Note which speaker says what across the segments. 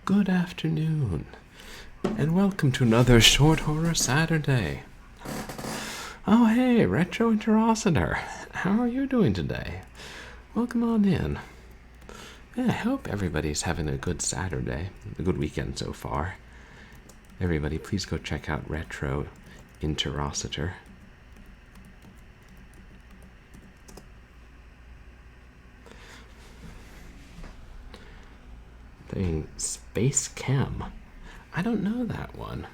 Speaker 1: good afternoon, and welcome to another Short Horror Saturday. Oh hey, Retro Interocitor, how are you doing today? Welcome on in. Yeah, I hope everybody's having a good Saturday, a good weekend so far. Everybody, please go check out Retro Interocitor. Playing Space Chem. I don't know that one.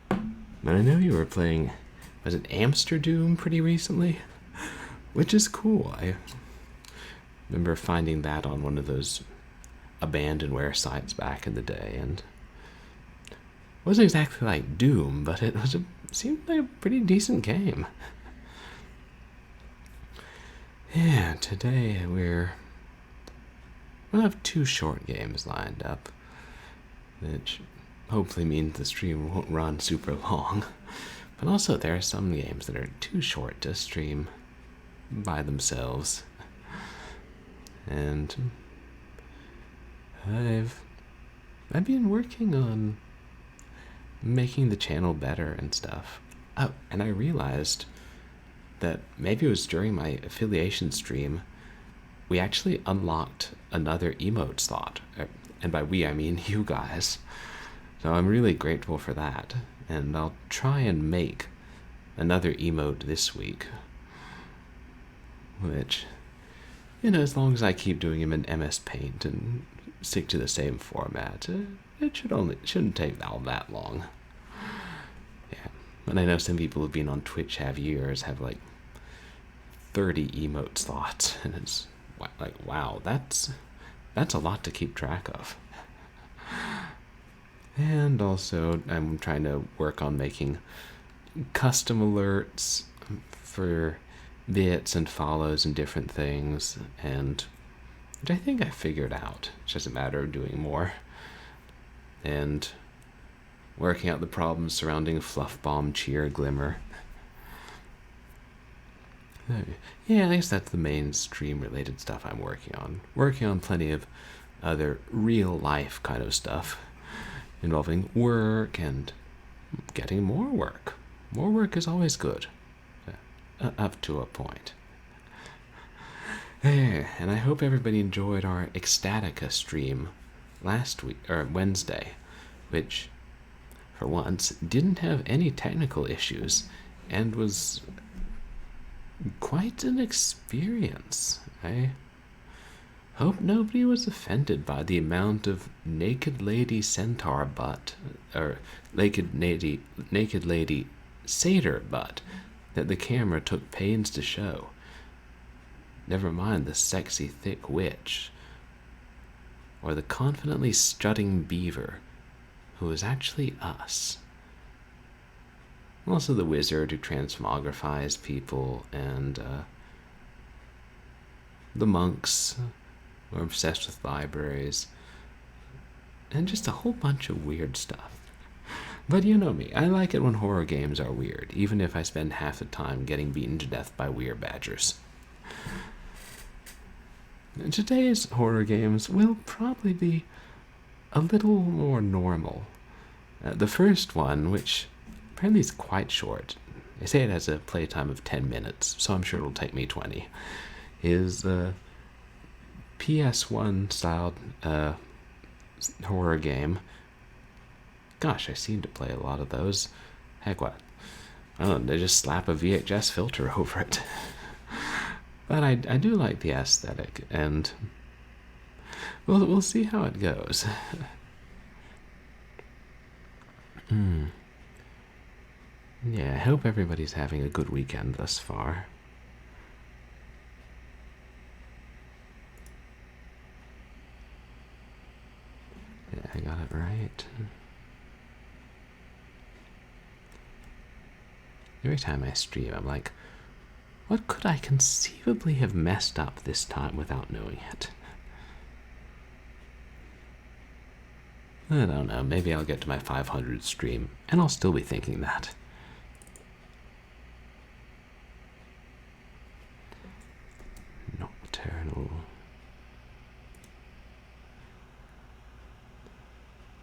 Speaker 1: But I know you were playing, was it Amsterdam pretty recently? Which is cool. I remember finding that on one of those abandonware sites back in the day, and it wasn't exactly like Doom, but it seemed like a pretty decent game. Yeah, today we'll have 2 short games lined up, which hopefully means the stream won't run super long. But also there are some games that are too short to stream by themselves. And I've been working on making the channel better and stuff. Oh, and I realized that maybe it was during my affiliation stream, we actually unlocked another emote slot. And by we, I mean you guys. So I'm really grateful for that. And I'll try and make another emote this week. Which, as long as I keep doing them in MS Paint and stick to the same format, it shouldn't take all that long. Yeah. And I know some people who've been on Twitch have like 30 emote slots, and it's like, wow, that's a lot to keep track of. And also, I'm trying to work on making custom alerts for bits and follows and different things, and which I think I figured out. It's just a matter of doing more and working out the problems surrounding Fluff Bomb, Cheer, Glimmer. Yeah, I guess that's the main stream-related stuff I'm working on. Working on plenty of other real-life kind of stuff involving work and getting more work. More work is always good, up to a point. And I hope everybody enjoyed our Ecstatica stream last week, or Wednesday, which, for once, didn't have any technical issues and was quite an experience. I hope nobody was offended by the amount of naked lady centaur butt, or naked lady satyr butt that the camera took pains to show. Never mind the sexy thick witch, or the confidently strutting beaver, who is actually us. Also the wizard who transmogrifies people, and the monks who are obsessed with libraries, and just a whole bunch of weird stuff. But you know me, I like it when horror games are weird, even if I spend half the time getting beaten to death by weird badgers. Today's horror games will probably be a little more normal. The first one, which apparently is quite short, they say it has a playtime of 10 minutes, so I'm sure it'll take me 20, is the PS1 styled horror game. Gosh, I seem to play a lot of those. Heck, what? I don't know, they just slap a VHS filter over it. But I do like the aesthetic, and we'll see how it goes. Yeah, I hope everybody's having a good weekend thus far. Yeah, I got it right. Every time I stream, I'm like, what could I conceivably have messed up this time without knowing it? I don't know, maybe I'll get to my 500th stream, and I'll still be thinking that. Nocturnal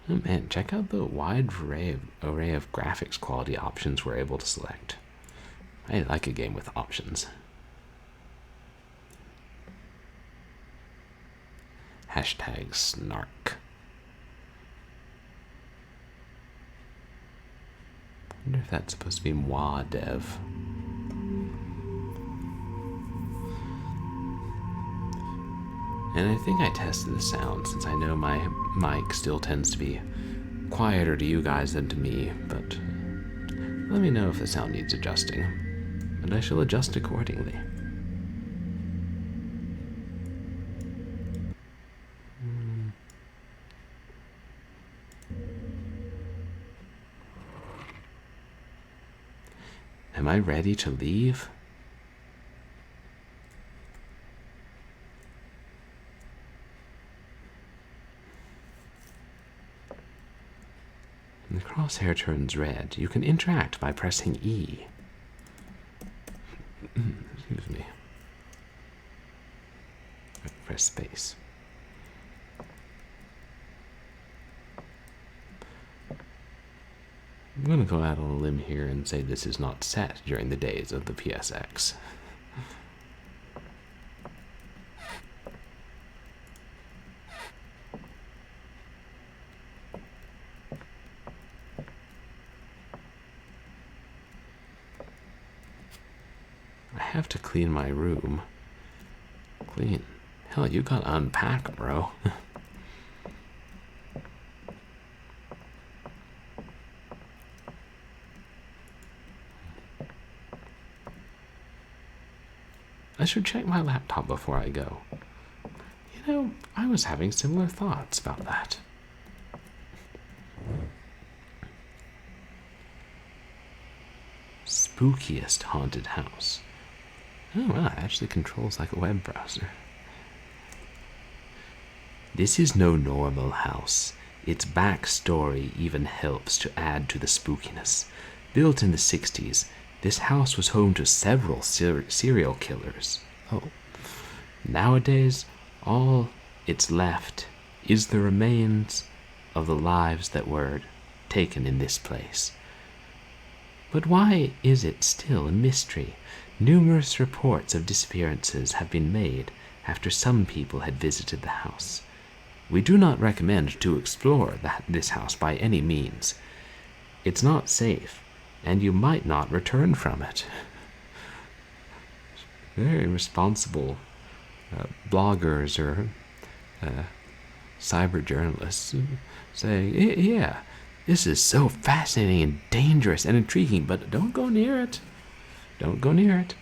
Speaker 1: Oh man, check out the wide array of graphics quality options we're able to select. I like a game with options. Hashtag snark. I wonder if that's supposed to be moi dev. And I think I tested the sound, since I know my mic still tends to be quieter to you guys than to me, but let me know if the sound needs adjusting, and I shall adjust accordingly. Am I ready to leave? When the crosshair turns red, you can interact by pressing E. Excuse me. Press space. I'm going to go out on a limb here and say this is not set during the days of the PSX. I have to clean my room. Clean? Hell, you gotta unpack, bro. I should check my laptop before I go. You know, I was having similar thoughts about that. Spookiest haunted house. Oh, wow, it actually controls like a web browser. This is no normal house. Its backstory even helps to add to the spookiness. Built in the 60s, this house was home to several serial killers. Oh. Nowadays, all it's left is the remains of the lives that were taken in this place. But why is it still a mystery? Numerous reports of disappearances have been made after some people had visited the house. We do not recommend to explore this house by any means. It's not safe, and you might not return from it. Very responsible bloggers or cyber journalists saying, yeah, this is so fascinating and dangerous and intriguing, but don't go near it. Don't go near it.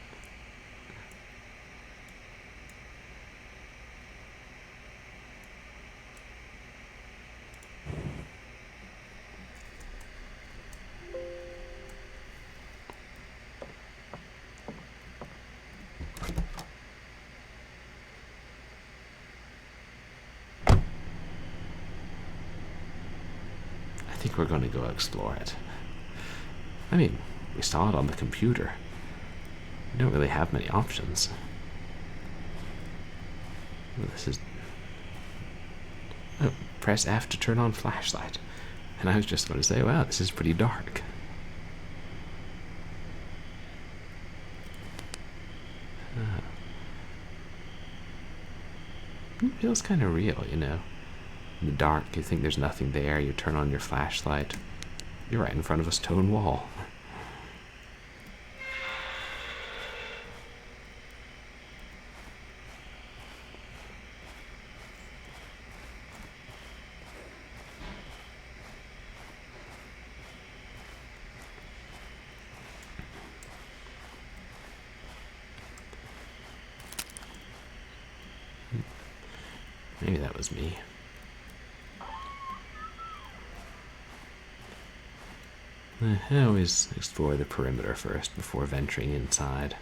Speaker 1: I think we're going to go explore it. I mean, we saw it on the computer. We don't really have many options. Well, this is... Oh, press F to turn on flashlight. And I was just going to say, wow, this is pretty dark. It feels kind of real, you know. In the dark, you think there's nothing there, you turn on your flashlight. You're right in front of a stone wall. Maybe that was me. I always explore the perimeter first before venturing inside.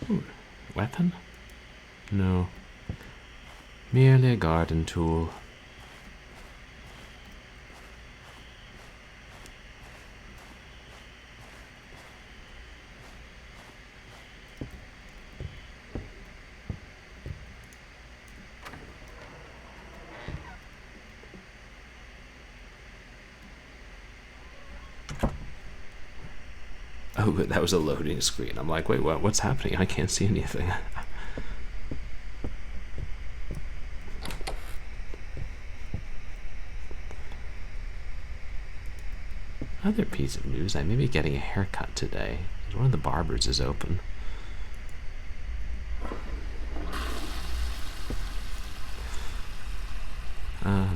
Speaker 1: Ooh, weapon? No. Merely a garden tool. but that was a loading screen. I'm like, wait, what's happening? I can't see anything. Other piece of news, I may be getting a haircut today. One of the barbers is open.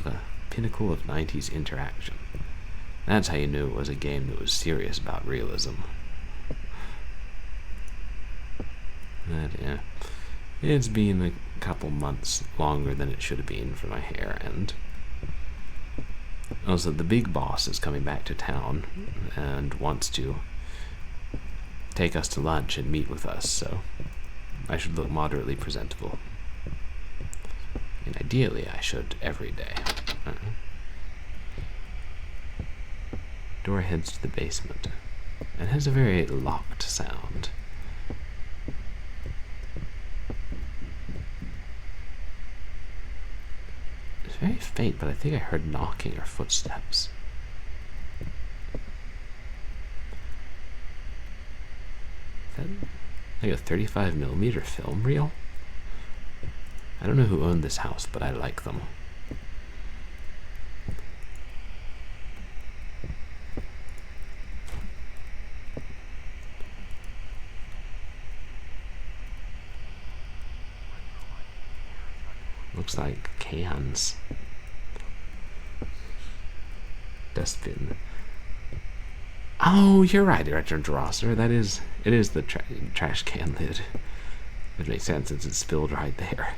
Speaker 1: The pinnacle of 90s interaction. That's how you knew it was a game that was serious about realism. But yeah, it's been a couple months longer than it should have been for my hair, and also the big boss is coming back to town and wants to take us to lunch and meet with us, so I should look moderately presentable. And ideally, I should every day. Door heads to the basement. It has a very locked sound. It's very faint, but I think I heard knocking or footsteps. Is that like a 35mm film reel? I don't know who owned this house, but I like them. Looks like cans. Dustbin. Oh, you're right, Director Drosser. It is the trash can lid. It makes sense since it's spilled right there.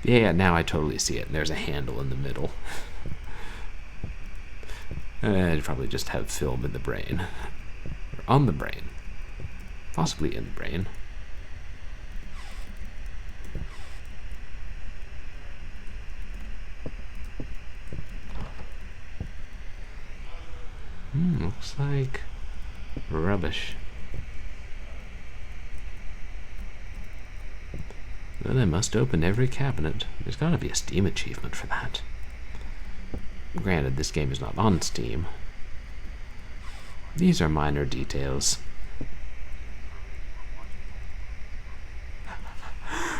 Speaker 1: Yeah, now I totally see it. There's a handle in the middle. I'd probably just have film in the brain. Or on the brain. Possibly in the brain. Looks like rubbish. Then I must open every cabinet. There's gotta be a Steam achievement for that. Granted, this game is not on Steam. These are minor details.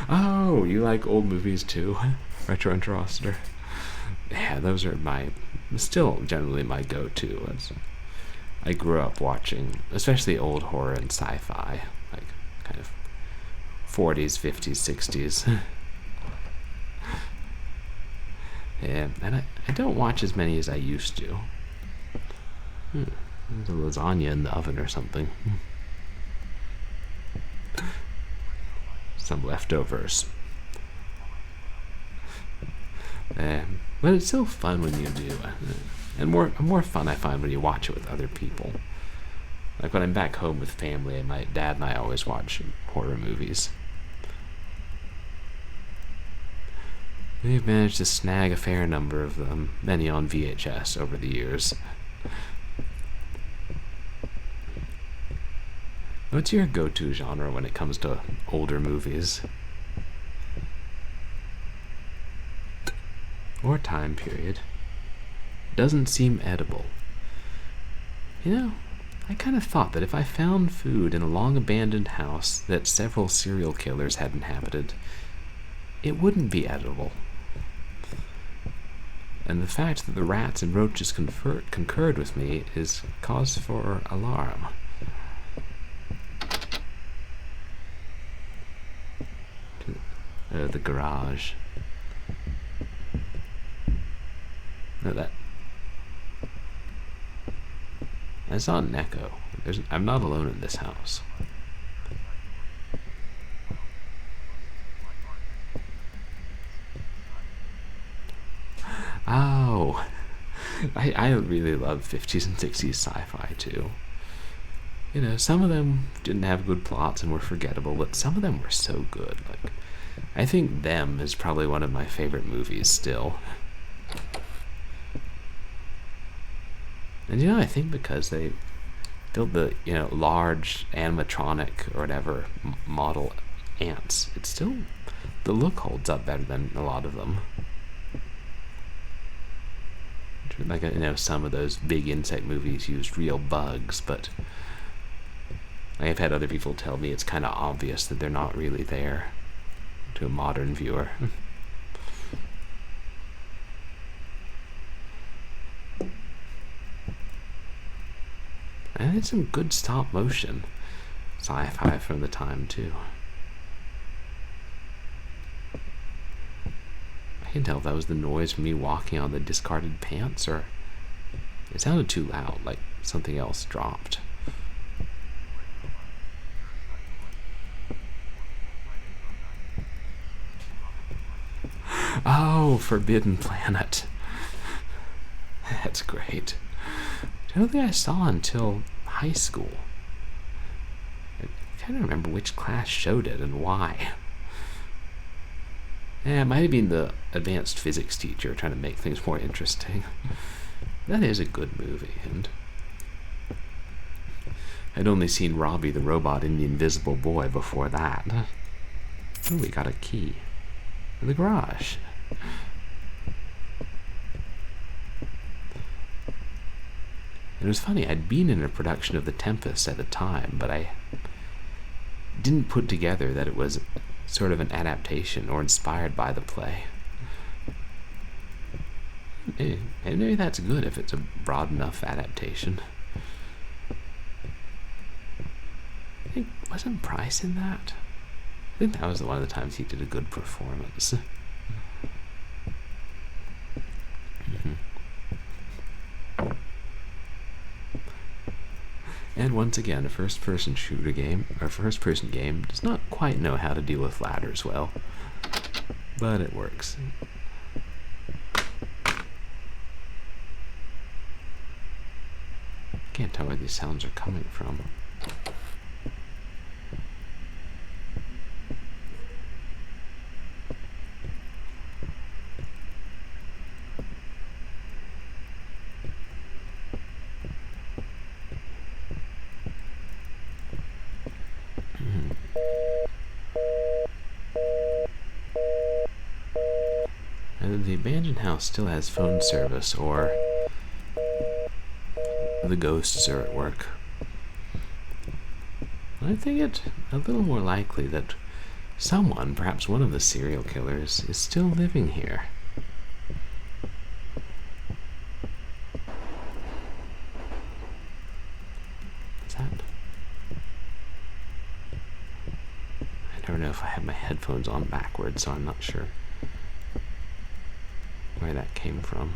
Speaker 1: Oh, you like old movies too? Retro and Roster. Yeah, those are still generally my go-to. I grew up watching, especially old horror and sci-fi, like kind of 40s, 50s, 60s. Yeah, and I don't watch as many as I used to. There's a lasagna in the oven or something. Some leftovers. But it's so fun when you do, and more fun I find when you watch it with other people. Like when I'm back home with family, and my dad and I always watch horror movies. We've managed to snag a fair number of them, many on VHS over the years. What's your go-to genre when it comes to older movies? Or time period? Doesn't seem edible. You know, I kind of thought that if I found food in a long-abandoned house that several serial killers had inhabited, it wouldn't be edible. And the fact that the rats and roaches concurred with me is cause for alarm. The garage. No, that's not an echo. I'm not alone in this house. Oh, I really love 50s and 60s sci-fi too. You know, some of them didn't have good plots and were forgettable, but some of them were so good. Like, I think Them is probably one of my favorite movies still. And I think because they built the, large animatronic or whatever model ants, it's still, the look holds up better than a lot of them. Like, some of those big insect movies used real bugs, but I have had other people tell me it's kind of obvious that they're not really there to a modern viewer. And it's some good stop motion sci-fi from the time too. I can tell if that was the noise from me walking on the discarded pants, or it sounded too loud, like something else dropped. Oh, Forbidden Planet. That's great. I don't think I saw until high school. I can't remember which class showed it and why. Yeah, it might have been the advanced physics teacher trying to make things more interesting. That is a good movie, and I'd only seen Robbie the Robot in The Invisible Boy before that. Oh, we got a key in the garage. It was funny, I'd been in a production of The Tempest at the time, but I didn't put together that it was sort of an adaptation or inspired by the play. Maybe that's good if it's a broad enough adaptation. I think, wasn't Price in that? I think that was one of the times he did a good performance. And once again, a first-person shooter game, or first-person game, does not quite know how to deal with ladders well, but it works. Can't tell where these sounds are coming from. The abandoned house still has phone service, or the ghosts are at work. I think it a little more likely that someone, perhaps one of the serial killers, is still living here. Is that? I don't know if I have my headphones on backwards, so I'm not sure where that came from.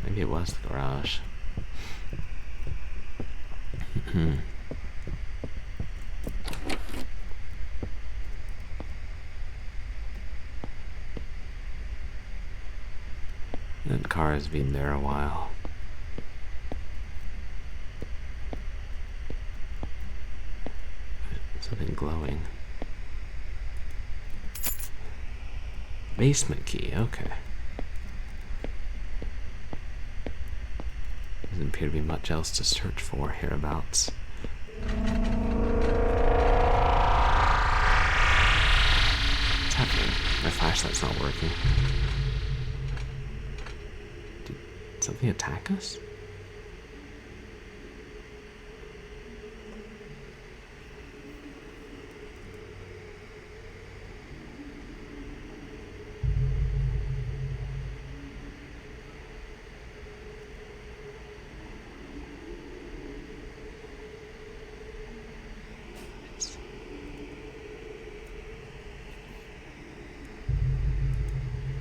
Speaker 1: Maybe it was the garage. That car has been there a while. Something glowing. Basement key, okay. Doesn't appear to be much else to search for hereabouts. What's happening? My flashlight's not working. Did something attack us?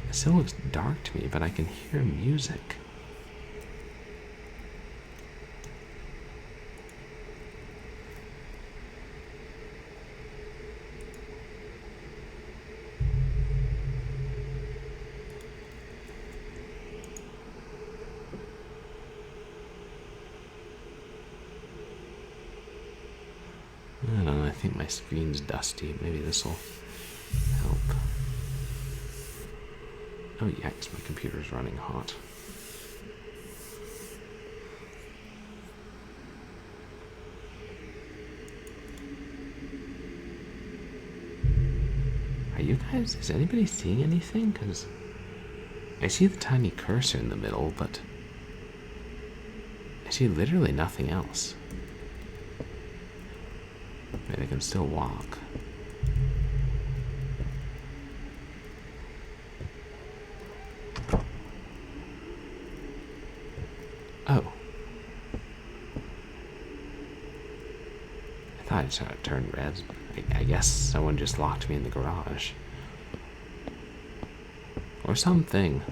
Speaker 1: It still looks dark to me, but I can hear music. I don't know, I think my screen's dusty. Maybe this will help. Oh yikes, my computer's running hot. Are you guys, is anybody seeing anything? Because I see the tiny cursor in the middle, but I see literally nothing else. Maybe I can still walk. Oh. I thought I saw it turn red. I guess someone just locked me in the garage. Or something.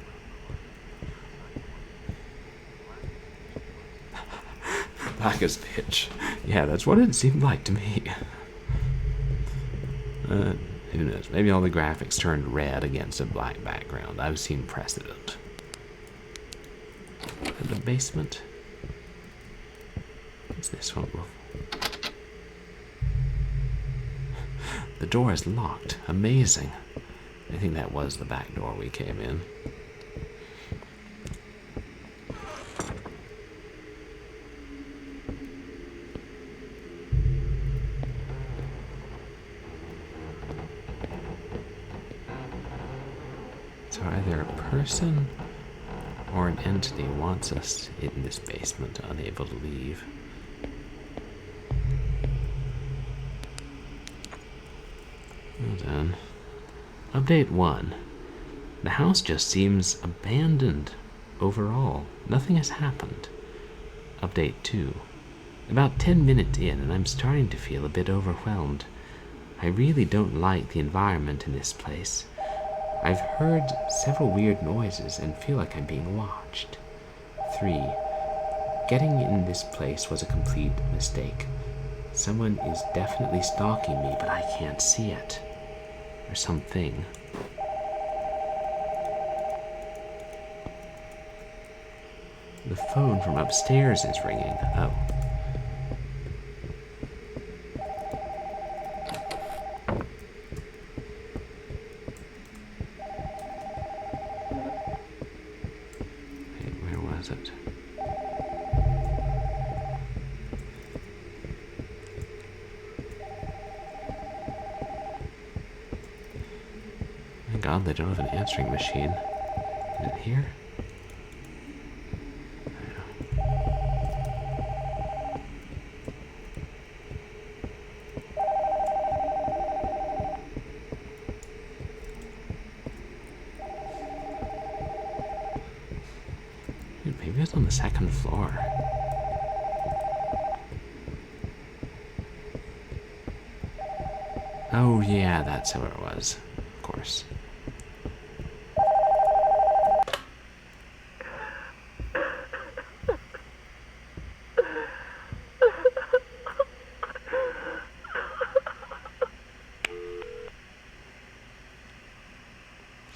Speaker 1: Black as pitch. Yeah, that's what it seemed like to me. Who knows? Maybe all the graphics turned red against a black background. I've seen precedent. In the basement. What's this one? The door is locked. Amazing. I think that was the back door we came in. So either a person or an entity wants us in this basement, unable to leave. Well done. Update 1. The house just seems abandoned overall. Nothing has happened. Update 2. About 10 minutes in, and I'm starting to feel a bit overwhelmed. I really don't like the environment in this place. I've heard several weird noises and feel like I'm being watched. 3. Getting in this place was a complete mistake. Someone is definitely stalking me, but I can't see it. Or something. The phone from upstairs is ringing. Oh. Hey, where was it? Thank God they don't have an answering machine. Is it here? Dude, maybe it's on the second floor. Oh yeah, that's how it was. Of course.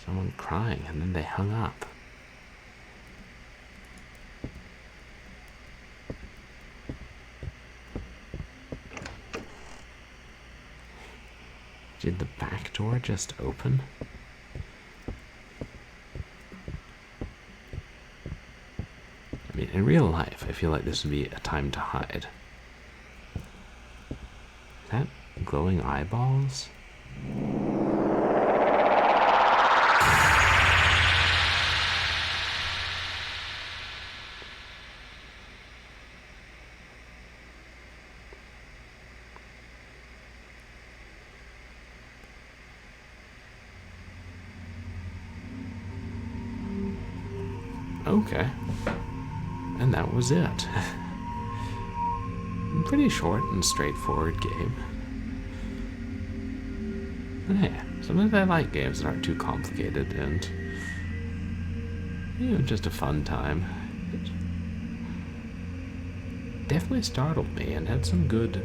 Speaker 1: Someone crying, and then they hung up. Did the back door just open? I mean, in real life, I feel like this would be a time to hide. Is that glowing eyeballs? Okay. And that was it. Pretty short and straightforward game. But hey, sometimes I like games that aren't too complicated and, you know, just a fun time. It definitely startled me and had some good,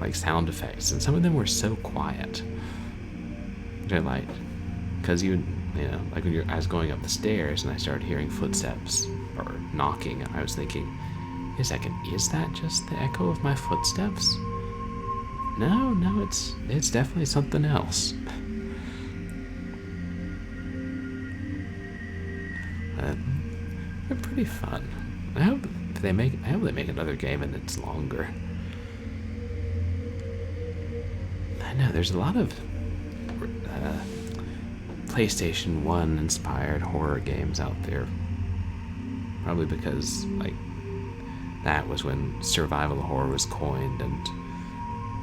Speaker 1: like, sound effects, and some of them were so quiet, which I liked, because you know, like when I was going up the stairs and I started hearing footsteps or knocking, and I was thinking, wait a second, is that just the echo of my footsteps? No, it's definitely something else. They're pretty fun. I hope they make another game and it's longer. I know there's a lot of PlayStation 1 inspired horror games out there. Probably because, like, that was when survival horror was coined and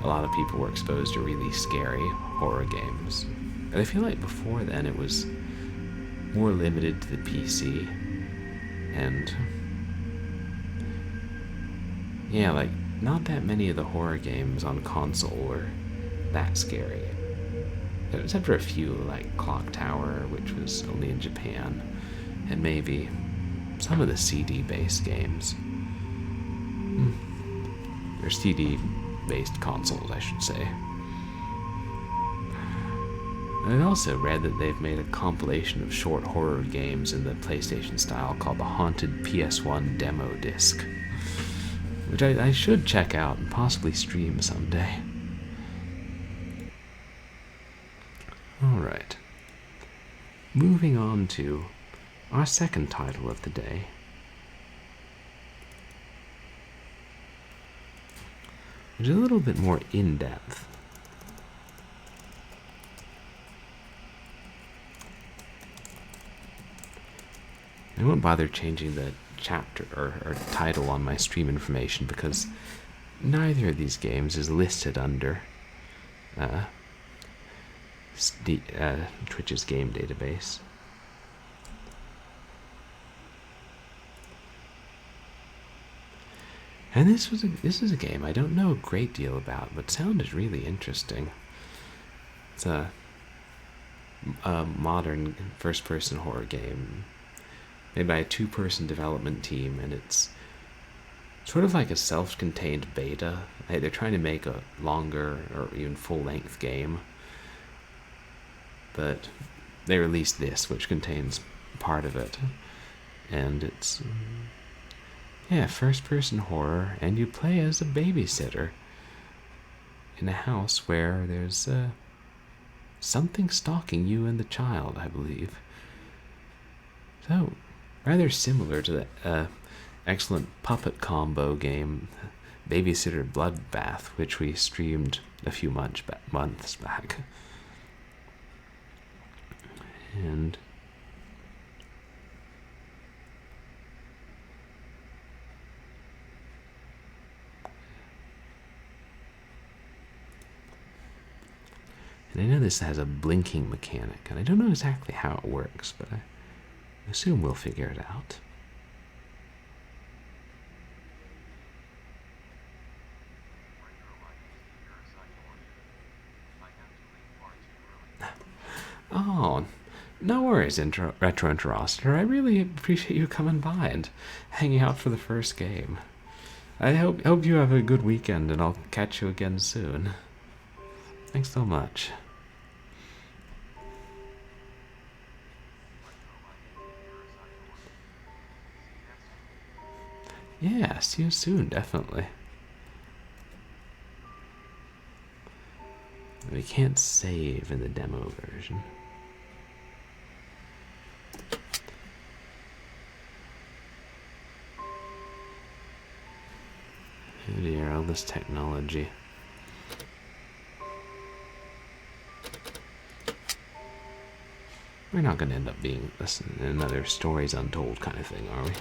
Speaker 1: a lot of people were exposed to really scary horror games. And I feel like before then it was more limited to the PC. And yeah, like, not that many of the horror games on console were that scary. Except for a few, like Clock Tower, which was only in Japan, and maybe some of the CD-based games. Or CD-based consoles, I should say. I also read that they've made a compilation of short horror games in the PlayStation style called the Haunted PS1 Demo Disc, which I should check out and possibly stream someday. Alright. Moving on to our second title of the day. Which is a little bit more in-depth. I won't bother changing the chapter or title on my stream information because neither of these games is listed under Twitch's game database. And this is a game I don't know a great deal about, but sounded really interesting. It's a modern first-person horror game made by a two-person development team, and it's sort of like a self-contained beta. They're trying to make a longer or even full-length game, but they released this, which contains part of it, and it's first-person horror, and you play as a babysitter in a house where there's something stalking you and the child, I believe. So, rather similar to the excellent puppet combo game Babysitter Bloodbath, which we streamed a few months back. And I know this has a blinking mechanic, and I don't know exactly how it works, but I assume we'll figure it out. Oh, no worries, Retro Interroster. I really appreciate you coming by and hanging out for the first game. I hope you have a good weekend, and I'll catch you again soon. Thanks so much. Yeah, see you soon, definitely. We can't save in the demo version. Oh dear, all this technology. We're not going to end up being another Stories Untold kind of thing, are we?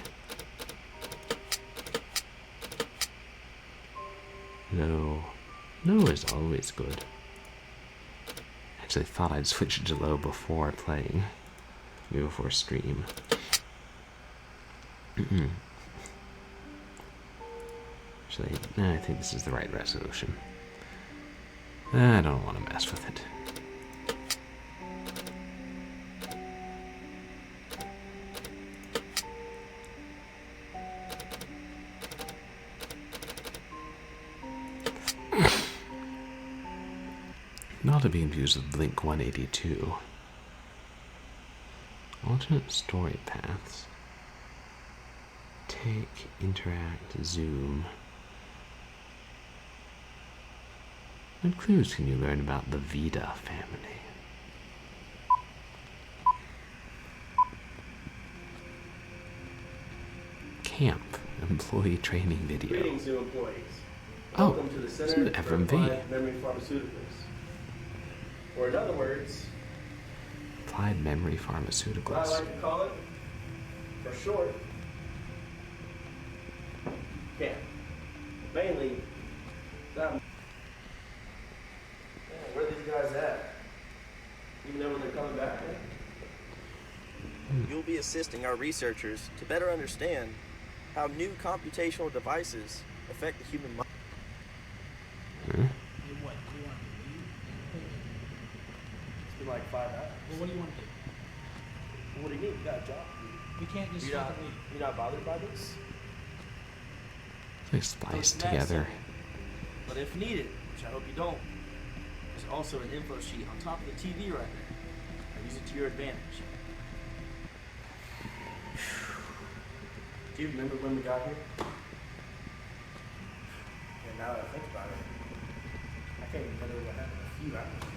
Speaker 1: No. No is always good. Actually, I thought I'd switch it to low before playing. Maybe before stream. Actually, no, I think this is the right resolution. I don't want to mess with it. Not to be confused with Blink 182. Alternate story paths. Take, interact, zoom. What clues can you learn about the Vida family? Camp, employee training video.
Speaker 2: Greetings, new employees.
Speaker 1: Oh,
Speaker 2: Welcome to the
Speaker 1: this is
Speaker 2: Center for
Speaker 1: FMV.
Speaker 2: Applied Memory Pharmaceuticals. Or in other words,
Speaker 1: applied memory
Speaker 2: What I
Speaker 1: pharmaceuticals.
Speaker 2: like to call it, for short, camp. Mainly, that. Where are these guys at? You know when they're coming back?
Speaker 3: You'll be assisting our researchers to better understand how new computational devices affect the human mind.
Speaker 2: It's been like 5 hours.
Speaker 4: Well, what do you want to do?
Speaker 2: What do you mean? You got a job.
Speaker 4: We can't just
Speaker 2: You're not,
Speaker 4: fucking leave.
Speaker 2: you're not bothered by this?
Speaker 1: They spliced
Speaker 2: That's
Speaker 1: together.
Speaker 2: simple. But if needed, which I hope you don't, there's also an info sheet on top of the TV right there. Now use it to your advantage. Do you remember when we got here? Yeah, now that I think about it, I can't even remember what happened a few hours ago.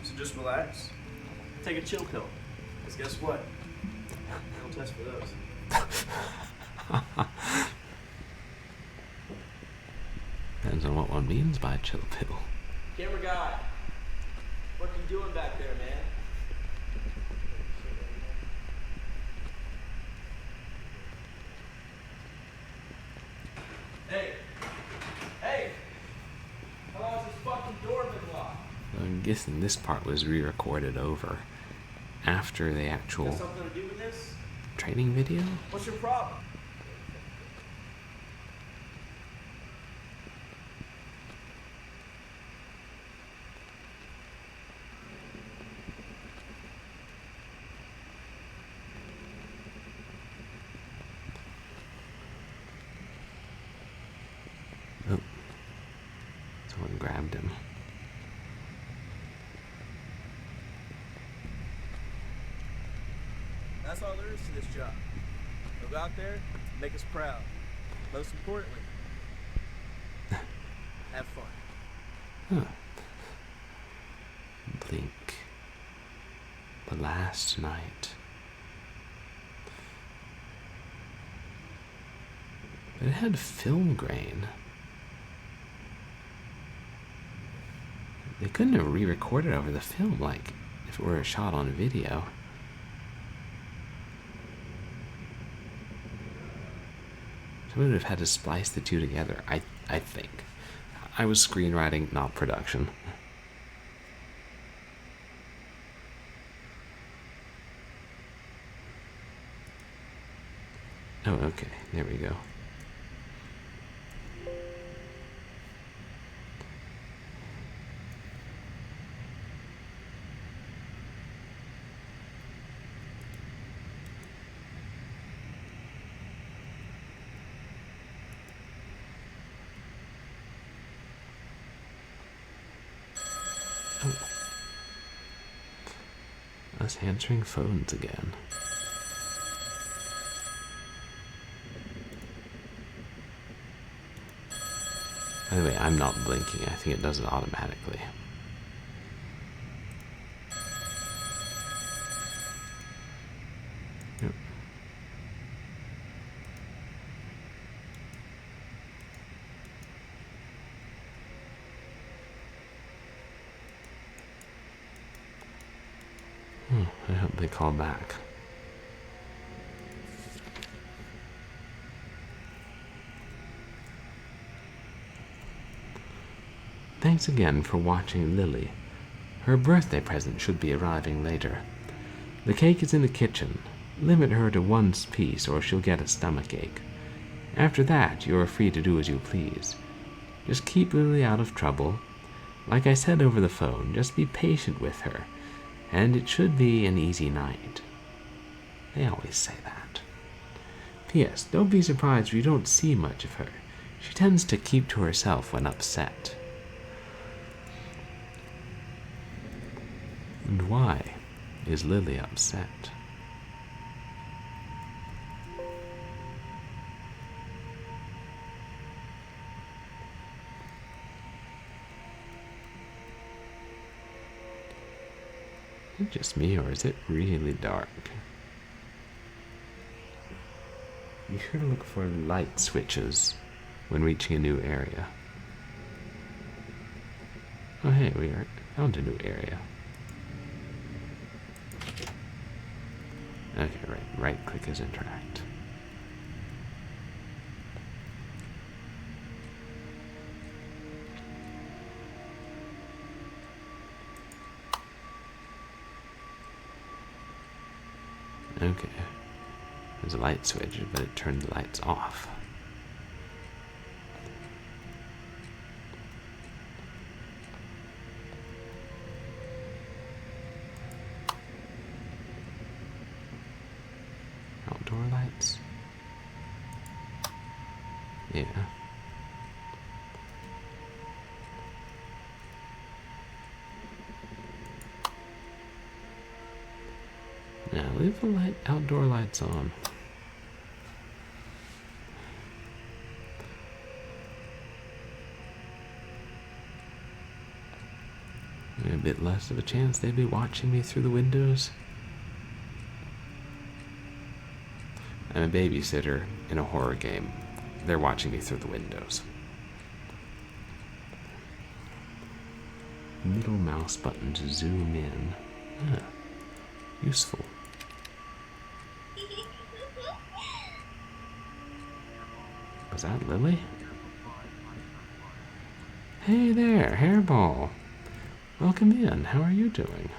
Speaker 2: So just relax. Take a chill pill. Because guess what? Don't test for those.
Speaker 1: Depends on what one means by chill pill.
Speaker 2: Camera guy, what you doing back there, man? Hey! How long has this fucking door been locked?
Speaker 1: I'm guessing this part was re-recorded over after the
Speaker 2: Got
Speaker 1: actual
Speaker 2: something to do with this?
Speaker 1: training video.
Speaker 2: What's your problem?
Speaker 1: Oh, someone grabbed him.
Speaker 2: That's all there is to this job. Go out there, make us proud. Most importantly, have fun.
Speaker 1: Huh. Blink. The last night. But it had film grain. They couldn't have re-recorded over the film like if it were a shot on video. Someone would have had to splice the two together, I think. I was screenwriting, not production. Oh, okay. There we go. Us answering phones again. By the way, I'm not blinking. I think it does it automatically. Yep. I hope they call back. Thanks again for watching Lily. Her birthday present should be arriving later. The cake is in the kitchen. Limit her to one piece or she'll get a stomachache. After that, you are free to do as you please. Just keep Lily out of trouble. Like I said over the phone, just be patient with her, and it should be an easy night. They always say that. P.S. Don't be surprised if you don't see much of her. She tends to keep to herself when upset. And why is Lily upset? Is it just me, or is it really dark? Be sure to look for light switches when reaching a new area. Oh hey, we are found a new area. Okay, right click is interact. Okay. There's a light switch, but it turned the lights off. Outdoor lights? Yeah. Now leave the outdoor lights on. A bit less of a chance they'd be watching me through the windows. I'm a babysitter in a horror game. They're watching me through the windows. Middle mouse button to zoom in. Ah, useful. Was that Lily? Hey there, Hairball. Welcome in. How are you doing?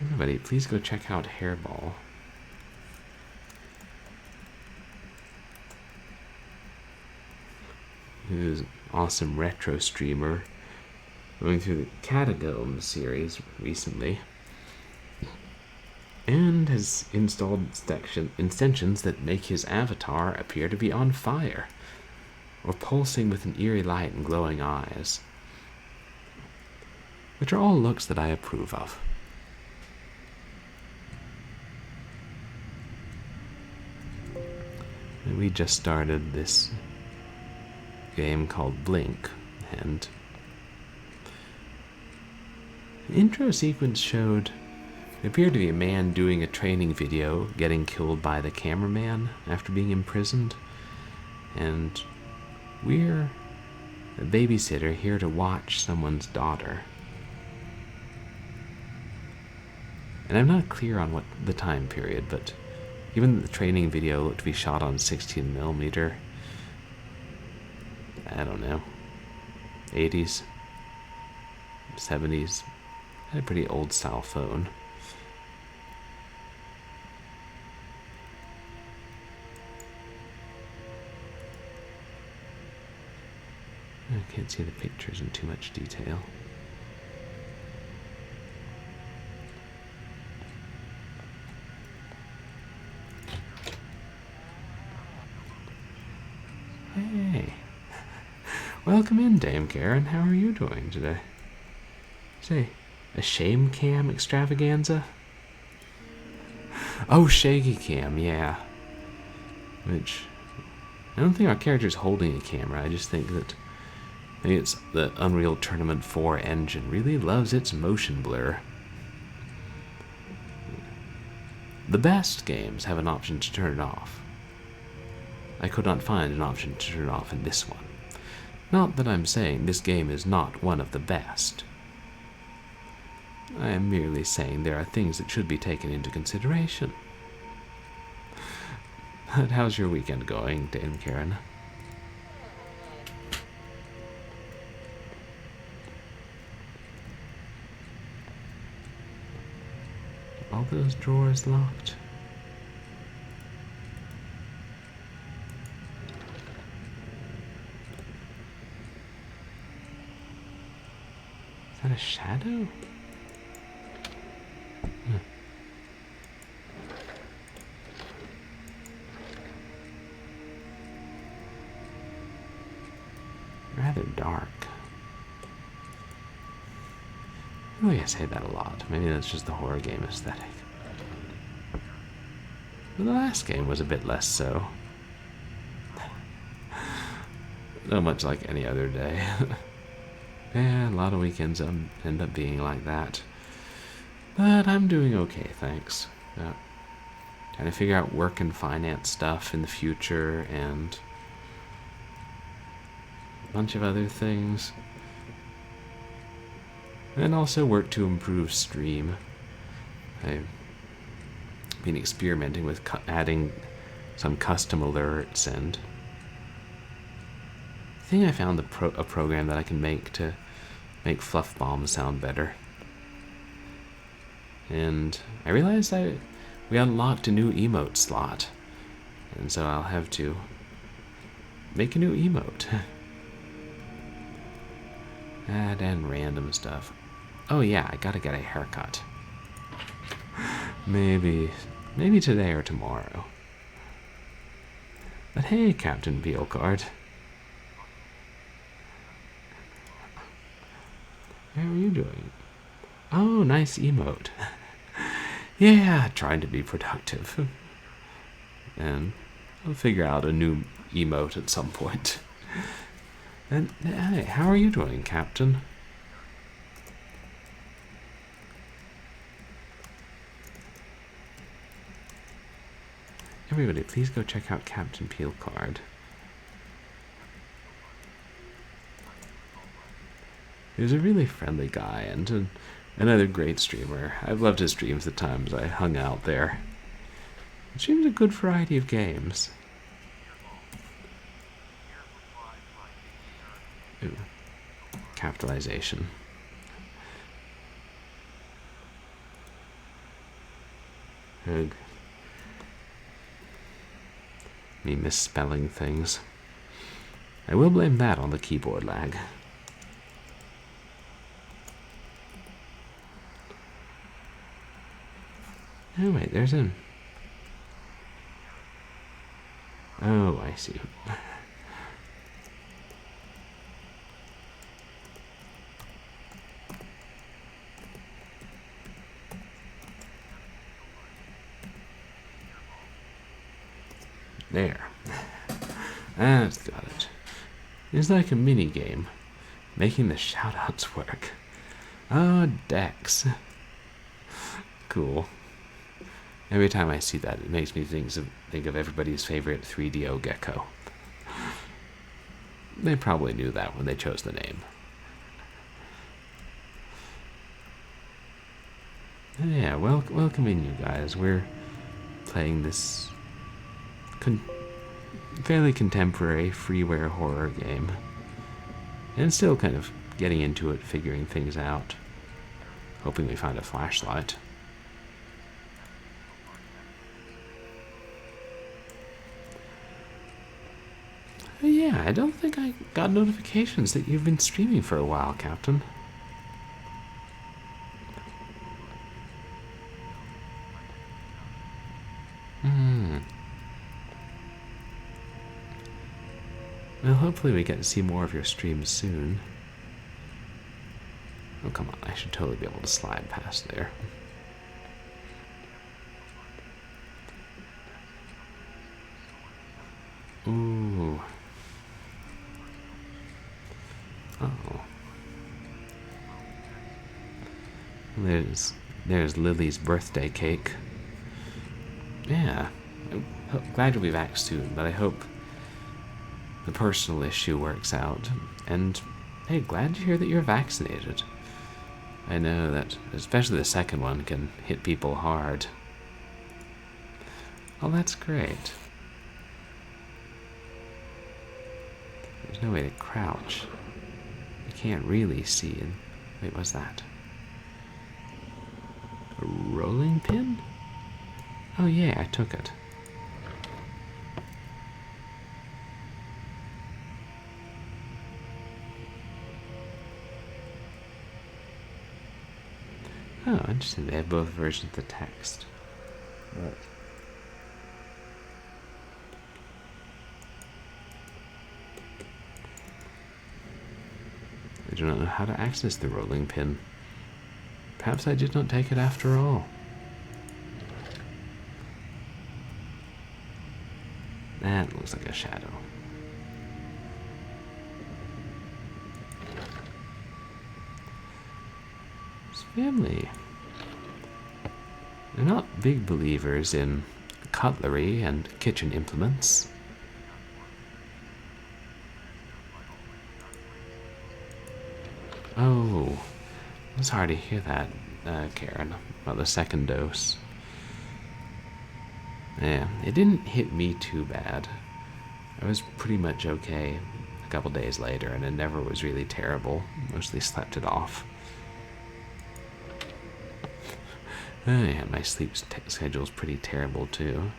Speaker 1: Everybody, please go check out Hairball. Who's an awesome retro streamer going through the Catacombs series recently, and has installed extensions that make his avatar appear to be on fire, or pulsing with an eerie light and glowing eyes, which are all looks that I approve of. And we just started this game called Blink, and the intro sequence showed it appeared to be a man doing a training video getting killed by the cameraman after being imprisoned, and we're a babysitter here to watch someone's daughter. And I'm not clear on what the time period, but even the training video looked to be shot on 16mm. I don't know, 80s, 70s, had a pretty old style phone. I can't see the pictures in too much detail. Hey. Welcome in, Dame Karen. How are you doing today? Say, a shame cam extravaganza? Oh, shaky cam, yeah. Which, I don't think our character's holding a camera. I just think that maybe it's the Unreal Tournament 4 engine really loves its motion blur. The best games have an option to turn it off. I could not find an option to turn it off in this one. Not that I'm saying this game is not one of the best. I am merely saying there are things that should be taken into consideration. But how's your weekend going, Dame Karen? All those drawers locked? Is that a shadow? Rather dark. Oh, I say that a lot. Maybe that's just the horror game aesthetic. But the last game was a bit less so. Not much like any other day. Yeah, a lot of weekends end up being like that. But I'm doing okay, thanks. Trying to figure out work and finance stuff in the future and a bunch of other things. And also work to improve stream. I've been experimenting with adding some custom alerts, and I think I found a program that I can make to make fluff bombs sound better. And I realized we unlocked a new emote slot, and so I'll have to make a new emote. Add and random stuff. Oh yeah, I gotta get a haircut. Maybe today or tomorrow. But hey, Captain Beelcard. How are you doing? Oh, nice emote. Yeah, trying to be productive. And I'll figure out a new emote at some point. And hey, how are you doing, Captain? Everybody, please go check out Captain Peelcard. He's a really friendly guy and another great streamer. I've loved his streams the times I hung out there. It streams a good variety of games. Ooh. Capitalization. Ugh. Me misspelling things. I will blame that on the keyboard lag. Oh wait, there's an... Oh, I see. There. That's got it. It's like a mini game, making the shoutouts work. Oh, Dex. Cool. Every time I see that, it makes me think of everybody's favorite 3DO gecko. They probably knew that when they chose the name. Yeah, welcome in, you guys. We're playing this fairly contemporary freeware horror game, and still kind of getting into it, figuring things out, hoping we find a flashlight. Yeah, I don't think I got notifications that you've been streaming for a while, Captain. Well, hopefully we get to see more of your streams soon. Oh, come on, I should totally be able to slide past there. Ooh. Uh-oh. There's Lily's birthday cake. Yeah. I'm glad you'll be back soon, but I hope the personal issue works out. And hey, glad to hear that you're vaccinated. I know that especially the second one can hit people hard. Oh, that's great. There's no way to crouch. You can't really see. And wait, what's that? A rolling pin? Oh yeah, I took it. Oh, interesting. They have both versions of the text. But I do not know how to access the rolling pin. Perhaps I did not take it after all. That looks like a shadow. This family, they're not big believers in cutlery and kitchen implements. Oh, I'm sorry to hear that. Karen, about the second dose. Yeah, it didn't hit me too bad. I was pretty much okay a couple days later, and it never was really terrible. Mostly slept it off. Yeah, my sleep schedule's pretty terrible too.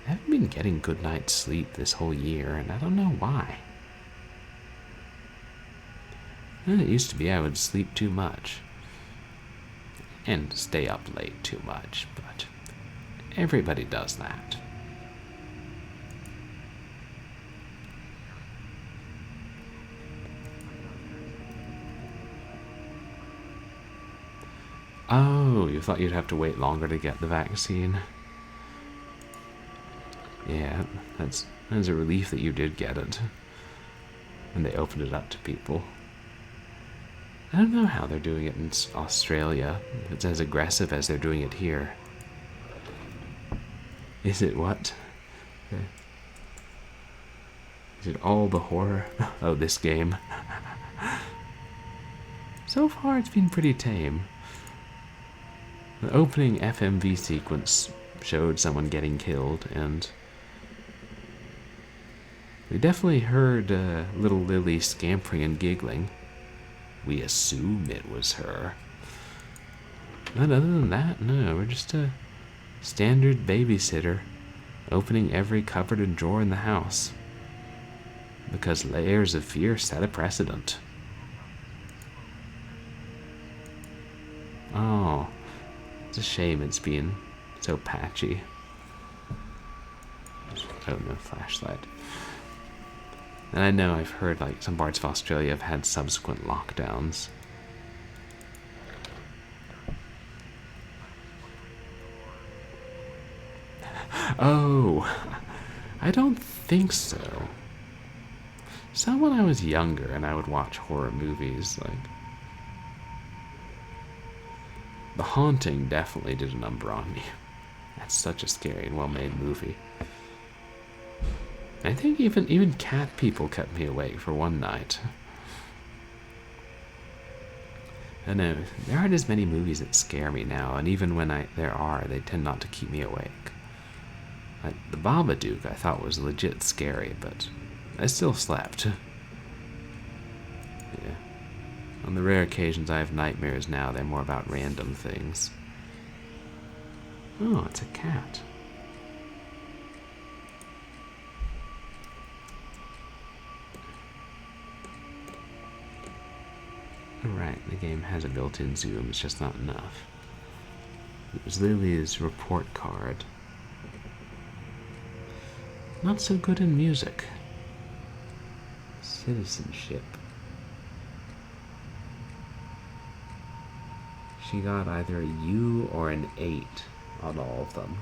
Speaker 1: I haven't been getting good night's sleep this whole year, and I don't know why. And it used to be I would sleep too much and stay up late too much, but everybody does that. Oh, you thought you'd have to wait longer to get the vaccine? Yeah, that's a relief that you did get it. And they opened it up to people. I don't know how they're doing it in Australia. It's as aggressive as they're doing it here. Is it what? Is it all the horror? Oh, this game. So far, it's been pretty tame. The opening FMV sequence showed someone getting killed, and we definitely heard little Lily scampering and giggling. We assume it was her. But other than that, no, we're just a standard babysitter opening every cupboard and drawer in the house. Because layers of fear set a precedent. Oh, it's a shame it's been so patchy. Oh, no flashlight. And I know I've heard like some parts of Australia have had subsequent lockdowns. Oh, I don't think so. So when I was younger and I would watch horror movies, like The Haunting definitely did a number on me. That's such a scary and well-made movie. I think even Cat People kept me awake for one night. I know, there aren't as many movies that scare me now, and even when there are, they tend not to keep me awake. Like, The Babadook I thought was legit scary, but I still slept. Yeah. On the rare occasions I have nightmares now, they're more about random things. Oh, it's a cat. Alright, the game has a built-in zoom, it's just not enough. It was Lily's report card. Not so good in music. Citizenship. She got either a U or an 8 on all of them.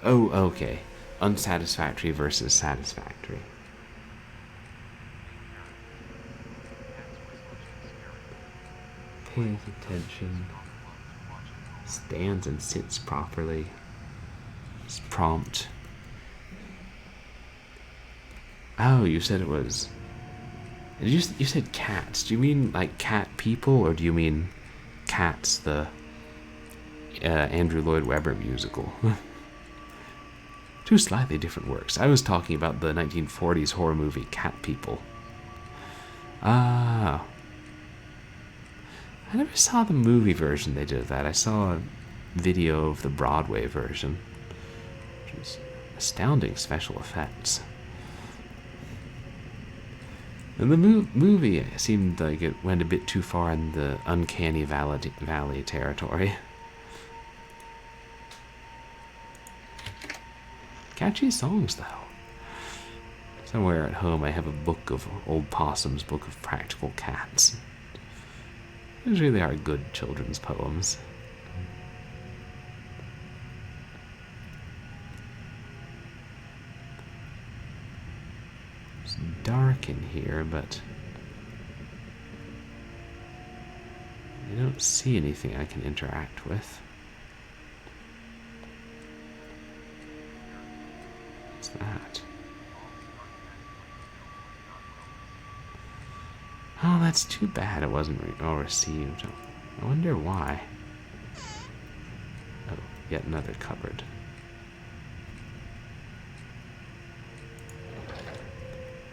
Speaker 1: Oh, okay. Unsatisfactory versus satisfactory. Pays attention. Stands and sits properly. Is prompt. Oh, you said it was... You said cats. Do you mean like Cat People, or do you mean Cats, the Andrew Lloyd Webber musical? Two slightly different works. I was talking about the 1940s horror movie Cat People. Ah. I never saw the movie version they did of that. I saw a video of the Broadway version, which was astounding special effects. And the movie seemed like it went a bit too far in the uncanny valley territory. Catchy songs, though. Somewhere at home I have a book of Old Possum's Book of Practical Cats. Those really are good children's poems. It's dark in here, but I don't see anything I can interact with. What's that? it's too bad it wasn't well received. I wonder why. Oh, yet another cupboard.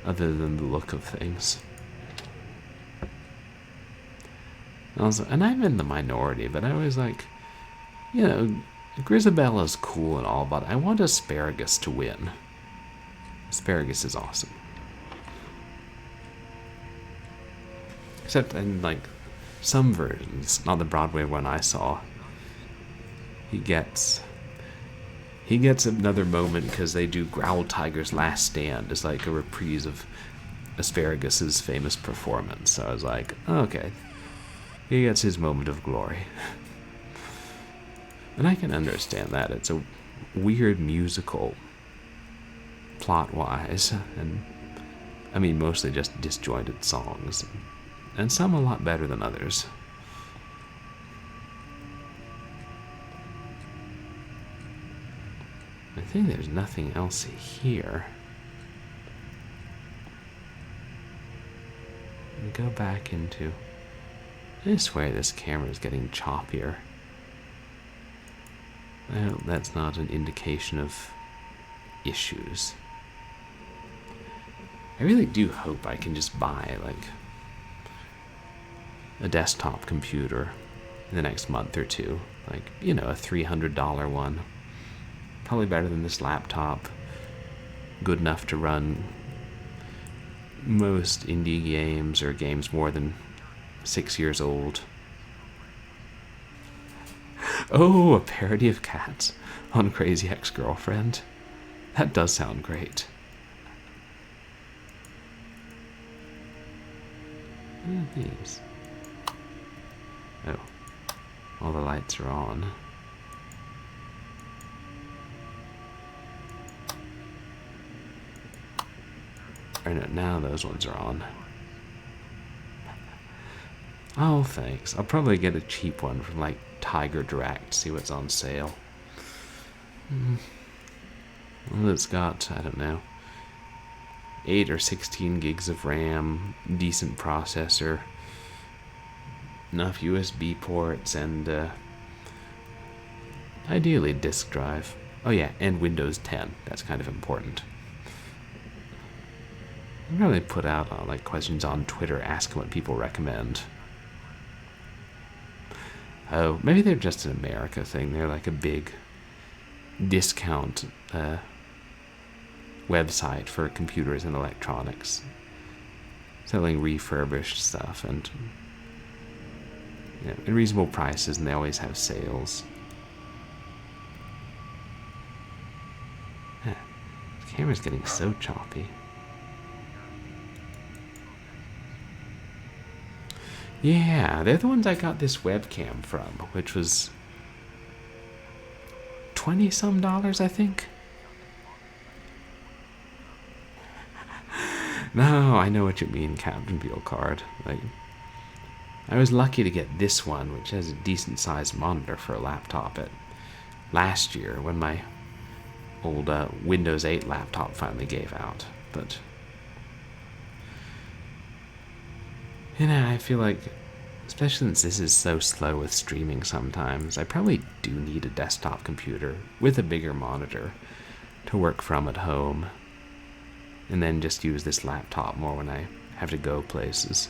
Speaker 1: Other than the look of things. Also, and I'm in the minority, but I was like, you know, Grisabella's cool and all, but I want Asparagus to win. Asparagus is awesome. Except in, like, some versions, not the Broadway one I saw, he gets another moment because they do Growl Tiger's Last Stand as like a reprise of Asparagus's famous performance. So I was like, okay, he gets his moment of glory. And I can understand that. It's a weird musical, plot-wise, and I mean mostly just disjointed songs, and some a lot better than others. I think there's nothing else here. Go back into... I swear this camera's getting choppier. I hope that's not an indication of issues. I really do hope I can just buy, like, a desktop computer in the next month or two. Like, you know, a $300 one. Probably better than this laptop. Good enough to run most indie games or games more than 6 years old. Oh, a parody of Cats on Crazy Ex-Girlfriend. That does sound great. What are these? Oh, all the lights are on. Or no, now those ones are on. Oh, thanks. I'll probably get a cheap one from like Tiger Direct, see what's on sale. Well, it's got, I don't know, 8 or 16 gigs of RAM, decent processor, enough USB ports, and ideally disk drive. Oh yeah, and Windows 10. That's kind of important. I really put out like questions on Twitter asking what people recommend. Oh, maybe they're just an America thing. They're like a big discount website for computers and electronics, selling refurbished stuff and, you know, at reasonable prices, and they always have sales. Huh. The camera's getting so choppy. Yeah, they're the ones I got this webcam from, which was $20-some, I think. No, I know what you mean, Captain Beelcard. Like, I was lucky to get this one, which has a decent-sized monitor for a laptop at last year when my old Windows 8 laptop finally gave out. But, you know, I feel like, especially since this is so slow with streaming sometimes, I probably do need a desktop computer with a bigger monitor to work from at home, and then just use this laptop more when I have to go places.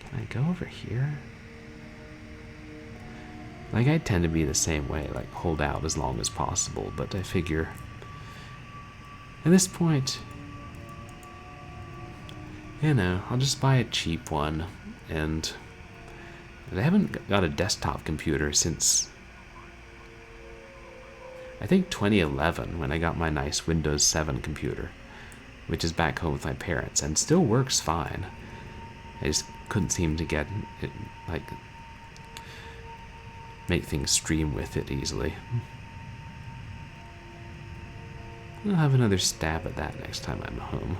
Speaker 1: Can I go over here? Like, I tend to be the same way, like, hold out as long as possible, but I figure at this point, you know, I'll just buy a cheap one, and I haven't got a desktop computer since, I think, 2011, when I got my nice Windows 7 computer, which is back home with my parents, and still works fine. I just couldn't seem to get it, like, make things stream with it easily. I'll have another stab at that next time I'm home.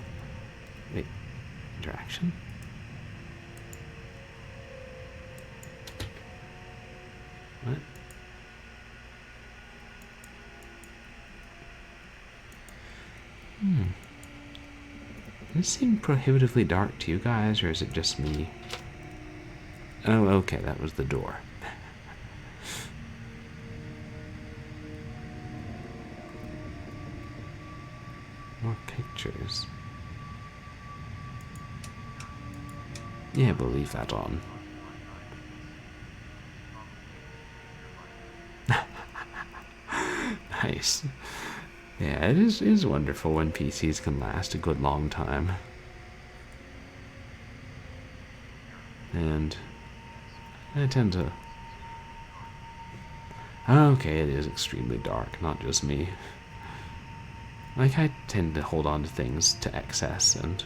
Speaker 1: Wait. Interaction? What? Does it seem prohibitively dark to you guys, or is it just me? Oh, okay, that was the door. More pictures. Yeah, we'll leave that on. Nice. Yeah, it is wonderful when PCs can last a good long time. And I tend to... Okay, it is extremely dark, not just me. Like, I tend to hold on to things to excess and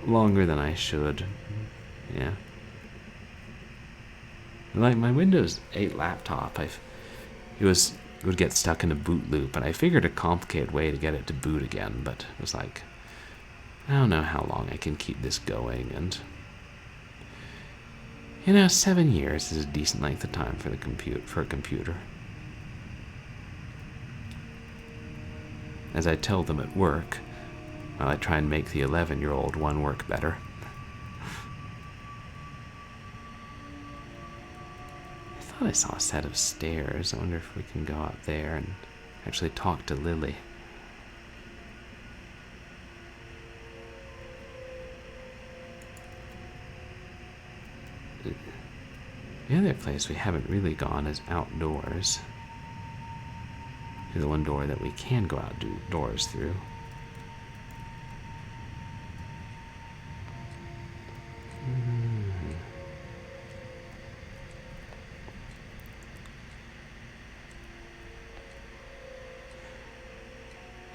Speaker 1: longer than I should. Yeah. Like, my Windows 8 laptop, it would get stuck in a boot loop, and I figured a complicated way to get it to boot again, but it was like, I don't know how long I can keep this going, and 7 years is a decent length of time for a computer. As I tell them at work, while I try and make the 11-year-old one work better. I thought I saw a set of stairs. I wonder if we can go out there and actually talk to Lily. The other place we haven't really gone is outdoors. The one door that we can go outdoors through.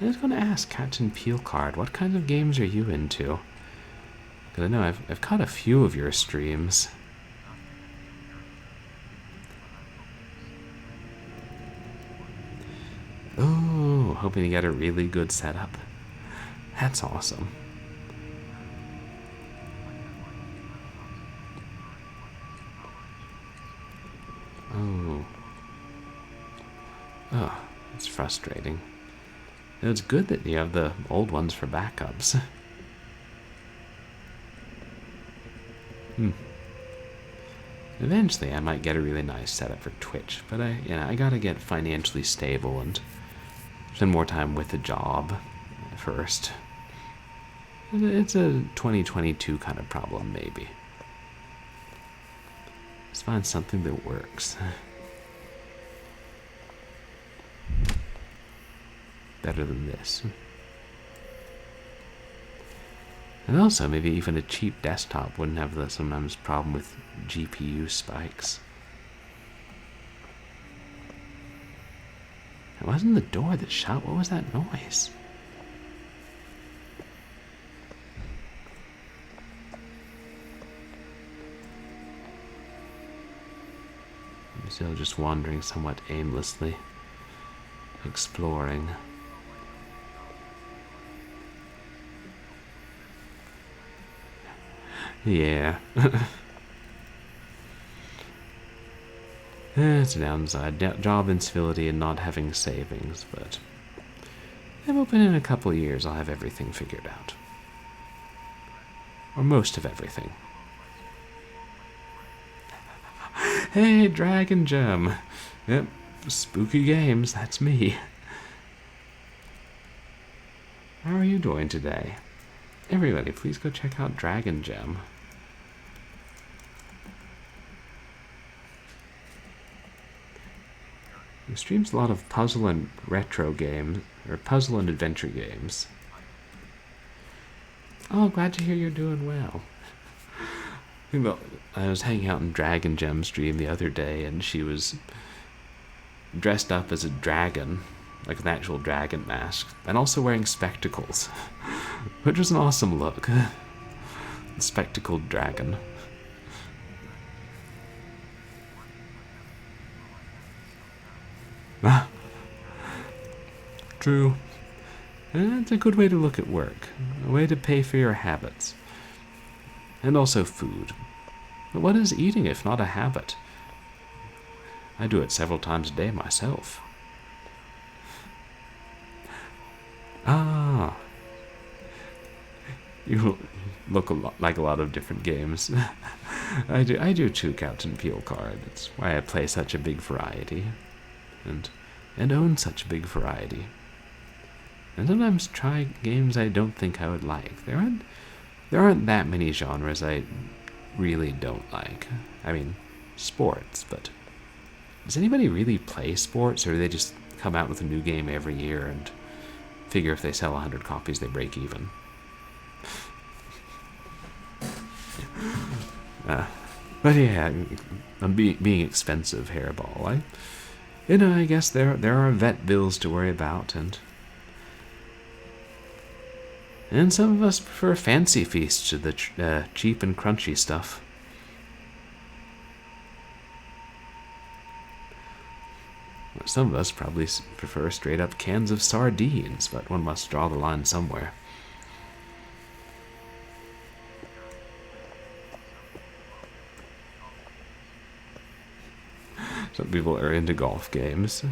Speaker 1: I was going to ask Captain Peelcard, what kinds of games are you into? Because I know I've caught a few of your streams. Oh, hoping to get a really good setup. That's awesome. Oh, it's frustrating. It's good that you have the old ones for backups. Eventually, I might get a really nice setup for Twitch, but I gotta get financially stable and spend more time with the job first. It's a 2022 kind of problem, maybe. Let's find something that works. Better than this. And also, maybe even a cheap desktop wouldn't have the sometimes problem with GPU spikes. It wasn't the door that shut. What was that noise? I'm still just wandering somewhat aimlessly, exploring. Yeah. It's a downside. Job instability and not having savings, but I'm hoping in a couple of years I'll have everything figured out. Or most of everything. Hey, Dragon Gem. Yep, spooky games, that's me. How are you doing today? Everybody, please go check out Dragon Gem. He streams a lot of puzzle and retro games, or puzzle and adventure games. Oh, glad to hear you're doing well. I was hanging out in Dragon Gem stream the other day, and she was dressed up as a dragon, like an actual dragon mask, and also wearing spectacles, which was an awesome look. The spectacled dragon. True. It's a good way to look at work. A way to pay for your habits. And also food. But what is eating if not a habit? I do it several times a day myself. Ah. You look a lot like a lot of different games. I do too, Captain Peelcard. That's why I play such a big variety, and own such a big variety. And sometimes try games I don't think I would like. There aren't that many genres I really don't like. I mean, sports, but does anybody really play sports, or do they just come out with a new game every year and figure if they sell 100 copies they break even? But yeah, being expensive, Hairball. I guess there are vet bills to worry about, and some of us prefer fancy feasts to the cheap and crunchy stuff. Some of us probably prefer straight up cans of sardines, but one must draw the line somewhere. Some people are into golf games.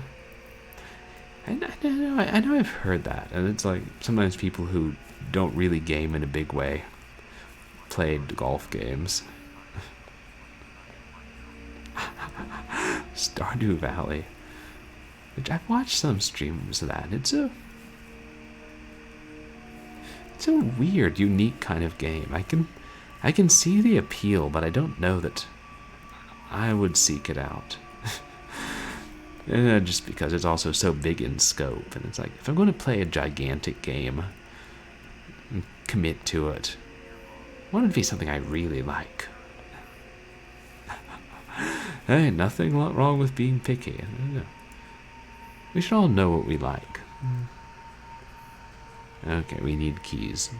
Speaker 1: I know I've heard that, and it's like sometimes people who don't really game in a big way played golf games. Stardew Valley. Which I've watched some streams of that. It's a weird, unique kind of game. I can see the appeal, but I don't know that I would seek it out. Just because it's also so big in scope, and it's like, if I'm going to play a gigantic game and commit to it, I want it to be something I really like. Hey, nothing wrong with being picky. We should all know what we like. Okay, we need keys.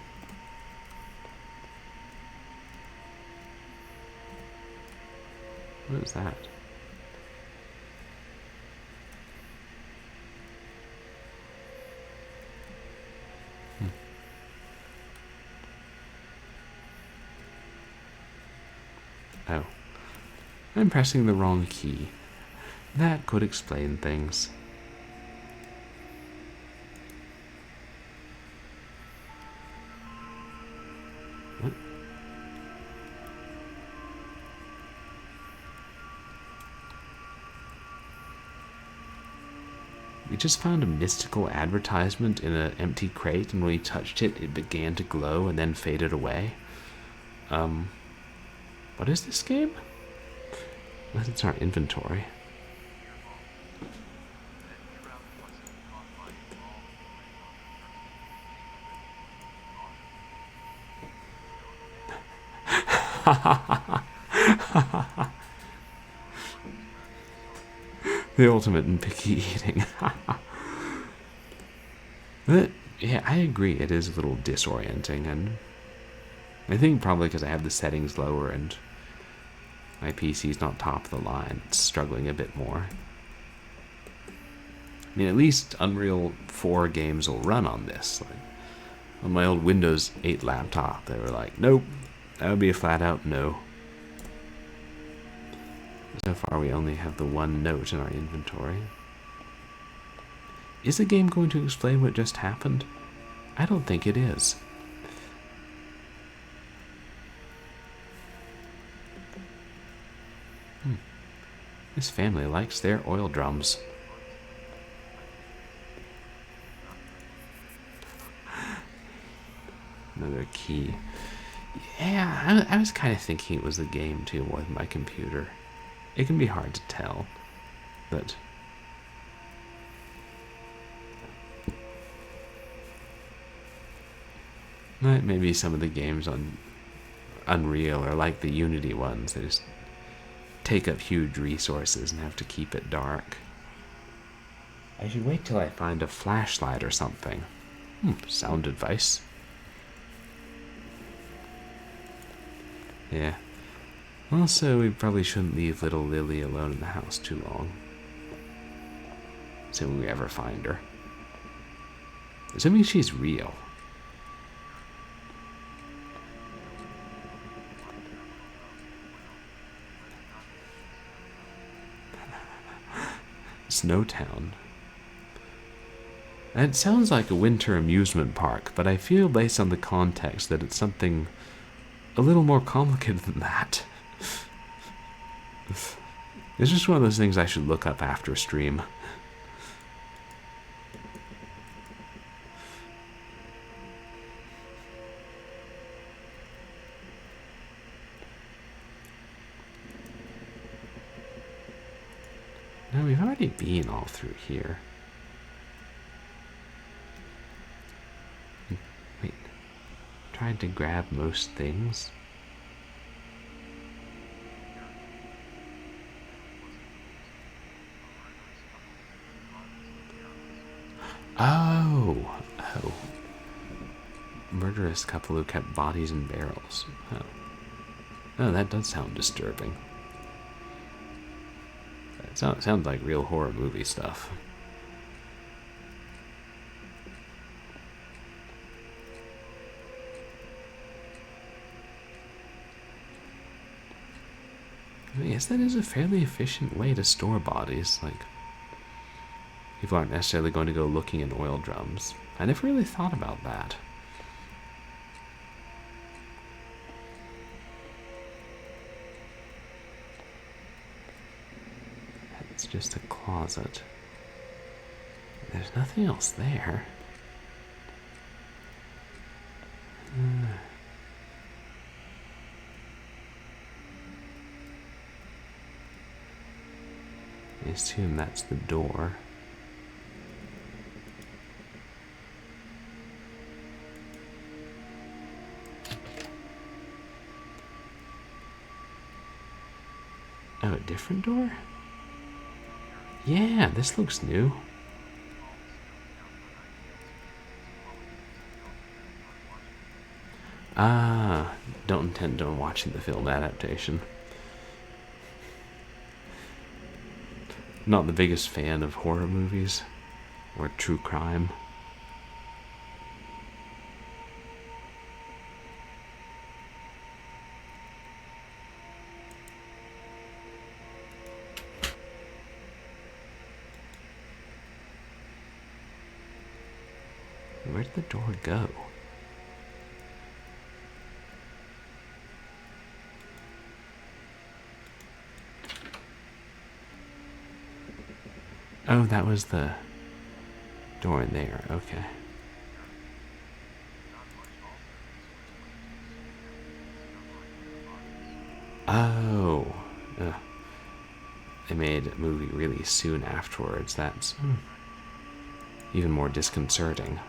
Speaker 1: What is that? Oh. I'm pressing the wrong key. That could explain things. What? We just found a mystical advertisement in an empty crate, and when we touched it, it began to glow and then faded away. What is this game? It's our inventory. The ultimate in picky eating. But, yeah, I agree. It is a little disorienting, and I think probably because I have the settings lower and my PC's not top of the line. It's struggling a bit more. I mean, at least Unreal 4 games will run on this. Like, on my old Windows 8 laptop, they were like, nope, that would be a flat out no. So far, we only have the one note in our inventory. Is the game going to explain what just happened? I don't think it is. This family likes their oil drums. Another key. Yeah, I was kind of thinking it was the game too more than my computer. It can be hard to tell, but maybe some of the games on Unreal are like the Unity ones. They just take up huge resources and have to keep it dark. I should wait till I find a flashlight or something. Sound advice. Yeah. Also, we probably shouldn't leave little Lily alone in the house too long. Assuming we ever find her. Assuming she's real. Snowtown. It sounds like a winter amusement park, but I feel based on the context that it's something a little more complicated than that. It's just one of those things I should look up after stream. Now, we've already been all through here. Wait, tried to grab most things. Oh, murderous couple who kept bodies in barrels. Oh, that does sound disturbing. It sounds like real horror movie stuff. Yes, that is a fairly efficient way to store bodies. Like, people aren't necessarily going to go looking in oil drums. I never really thought about that. It's just a closet. There's nothing else there. I assume that's the door. Oh, a different door? Yeah, this looks new. Ah, don't intend on watching the film adaptation. Not the biggest fan of horror movies or true crime. Where did the door go? Oh, that was the door in there. Okay. Oh. They made a movie really soon afterwards. That's even more disconcerting.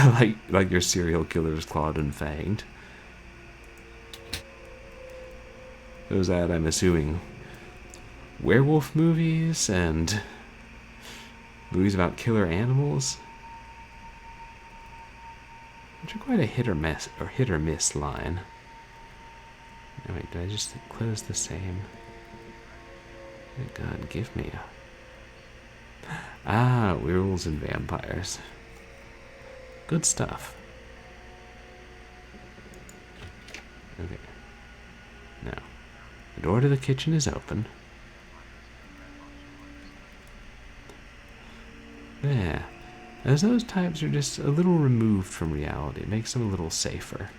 Speaker 1: like your serial killer's clawed and fanged. Those that, I'm assuming, werewolf movies and movies about killer animals, which are quite a hit or miss line. Oh, wait, did I just close the same? Good God, give me a... werewolves and vampires. Good stuff. Okay. Now, the door to the kitchen is open. Yeah. As those types are just a little removed from reality, it makes them a little safer.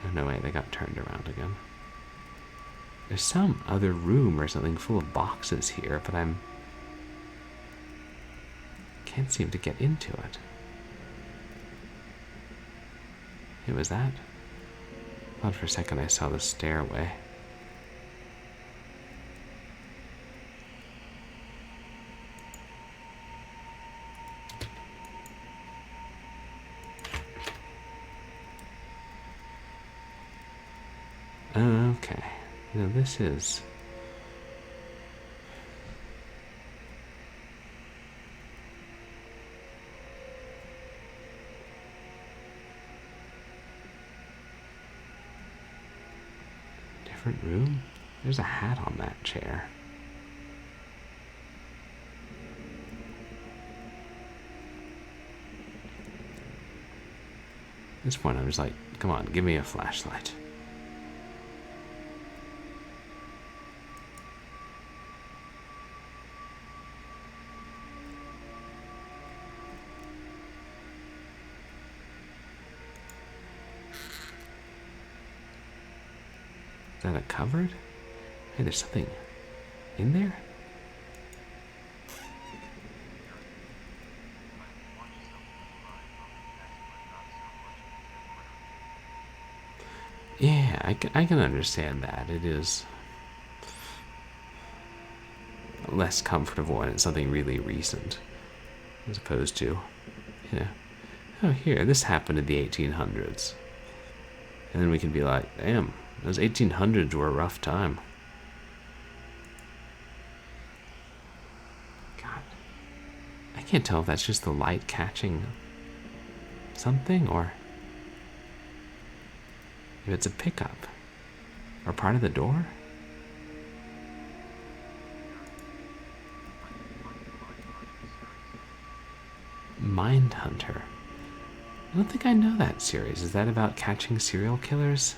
Speaker 1: Oh, no way, they got turned around again. There's some other room or something full of boxes here, but can't seem to get into it. It was that? I thought for a second I saw the stairway. Okay. Now this is... different room? There's a hat on that chair. At this point I'm just like, come on, give me a flashlight. Is that a cupboard? Hey, there's something in there? Yeah, I can understand that. It is less comfortable when it's something really recent, as opposed to, oh, here, this happened in the 1800s. And then we can be like, damn, those 1800s were a rough time. God, I can't tell if that's just the light catching something, or if it's a pickup, or part of the door. Mindhunter. I don't think I know that series. Is that about catching serial killers?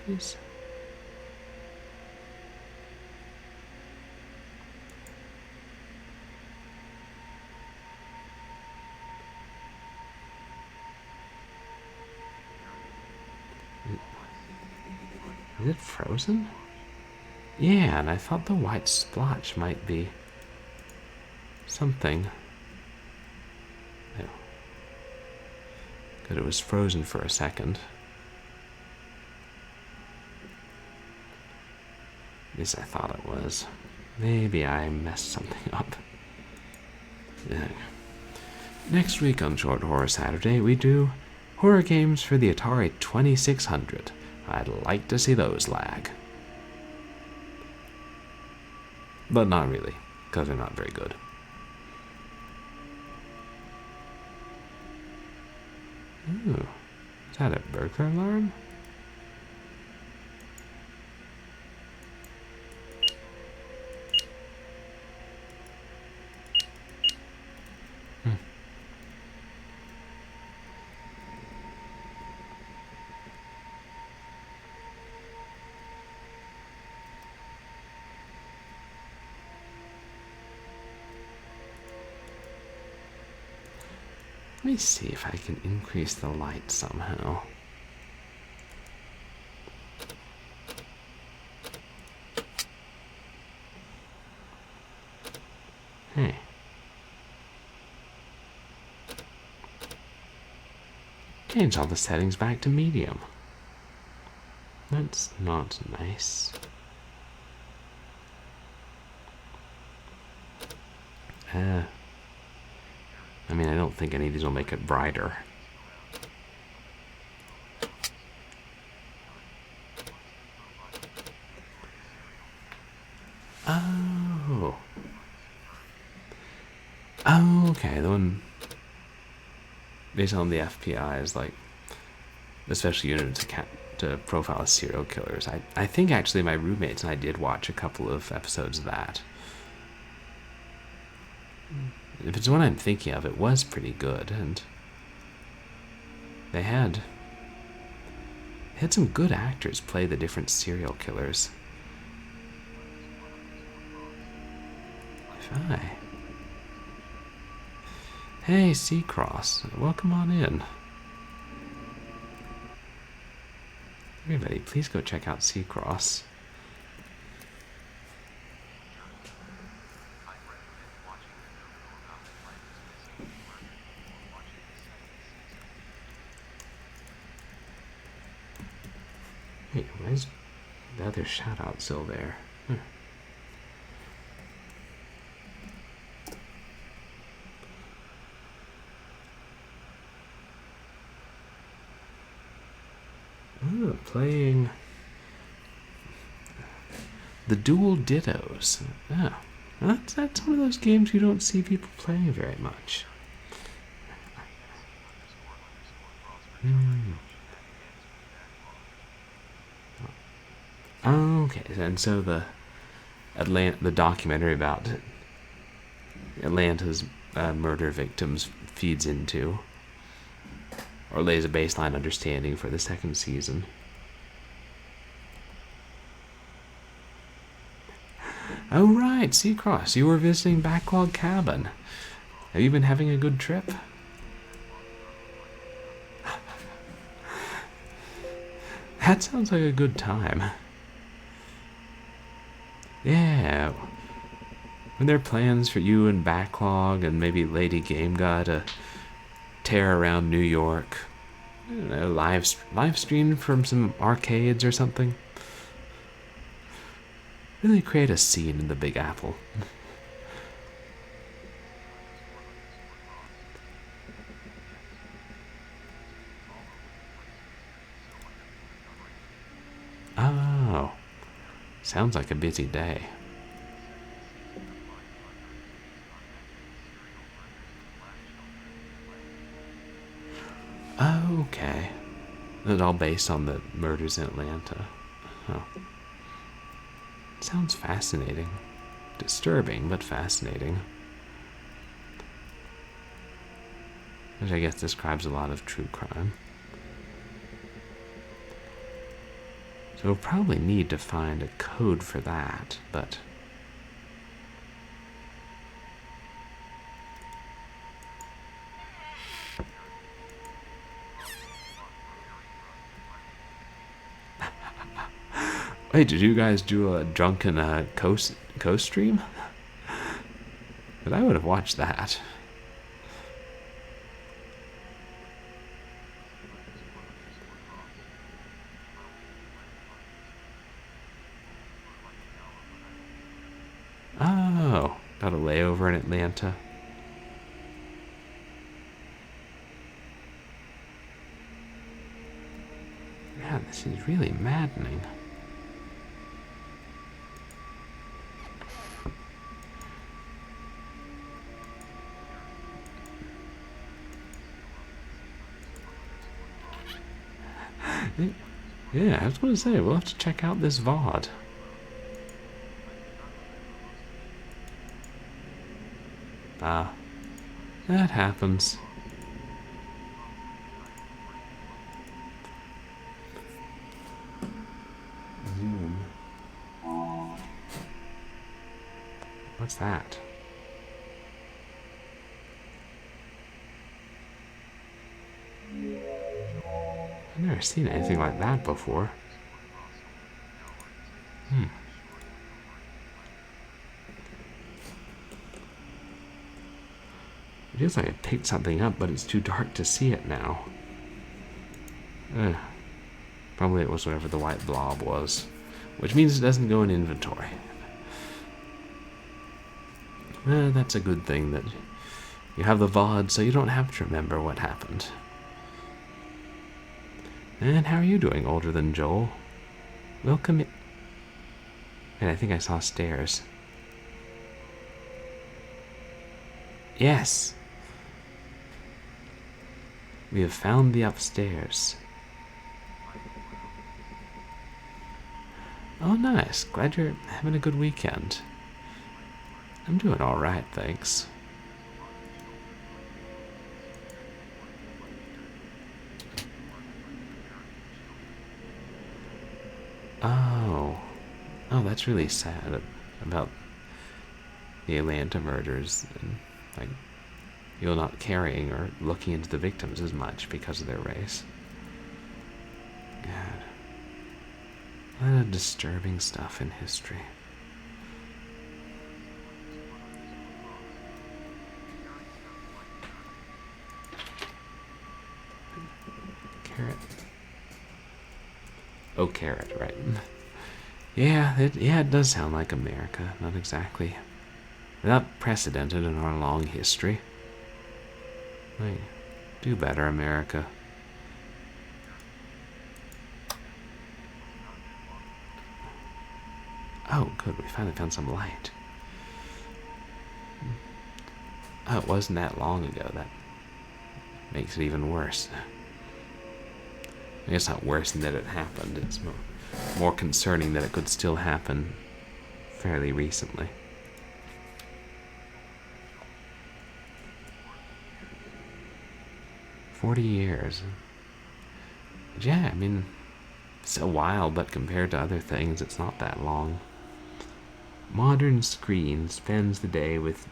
Speaker 1: What is... Is it frozen? Yeah, and I thought the white splotch might be something. No. Because it was frozen for a second. At least I thought it was. Maybe I messed something up. Yeah. Next week on Short Horror Saturday, we do horror games for the Atari 2600. I'd like to see those lag. But not really, because they're not very good. Ooh, is that a burglar alarm? Let me see if I can increase the light somehow. Hey. Change all the settings back to medium. That's not nice. I mean, I don't think any of these will make it brighter. Oh. Oh, okay. The one based on the FPI is like the special unit to profile serial killers. I think actually my roommates and I did watch a couple of episodes of that. If it's the one I'm thinking of, it was pretty good, and they had some good actors play the different serial killers. Hey, Seacross, welcome on in. Everybody, please go check out Seacross. Wait, why is the other shout-out still there? Oh, playing the Dual Dittos. Oh, that's one of those games you don't see people playing very much. Okay, and so the documentary about Atlanta's murder victims feeds into, or lays a baseline understanding for the second season. Oh right, Seacross, you were visiting Backlog Cabin. Have you been having a good trip? That sounds like a good time. Yeah. Are there plans for you and Backlog and maybe Lady Game Guy to tear around New York? I don't know, live stream from some arcades or something? Really create a scene in the Big Apple. Oh, sounds like a busy day. Okay. It's all based on the murders in Atlanta. Oh. Sounds fascinating. Disturbing, but fascinating. Which I guess describes a lot of true crime. So we'll probably need to find a code for that, but... Wait, did you guys do a drunken co-stream? But I would have watched that. Oh, got a layover in Atlanta. Yeah, this is really maddening. Yeah, I was going to say, we'll have to check out this VOD. Ah, that happens. Zoom. What's that? I've never seen anything like that before. It feels like I picked something up, but it's too dark to see it now. Probably it was whatever the white blob was, which means it doesn't go in inventory. That's a good thing that you have the VOD, so you don't have to remember what happened. And how are you doing, older than Joel? Welcome in. And I think I saw stairs. Yes! We have found the upstairs. Oh, nice. Glad you're having a good weekend. I'm doing alright, thanks. Oh, that's really sad about the Atlanta murders and like you're not caring or looking into the victims as much because of their race. God, a lot of disturbing stuff in history. Carrot. Oh, carrot, right. Yeah, it does sound like America. Not exactly. Not precedented in our long history. Like, do better, America. Oh, good. We finally found some light. Oh, it wasn't that long ago. That makes it even worse. I guess not worse than that it happened. It's more concerning that it could still happen fairly recently. "40 years. Yeah, I mean, it's a while, but compared to other things, it's not that long. Modern Screen spends the day with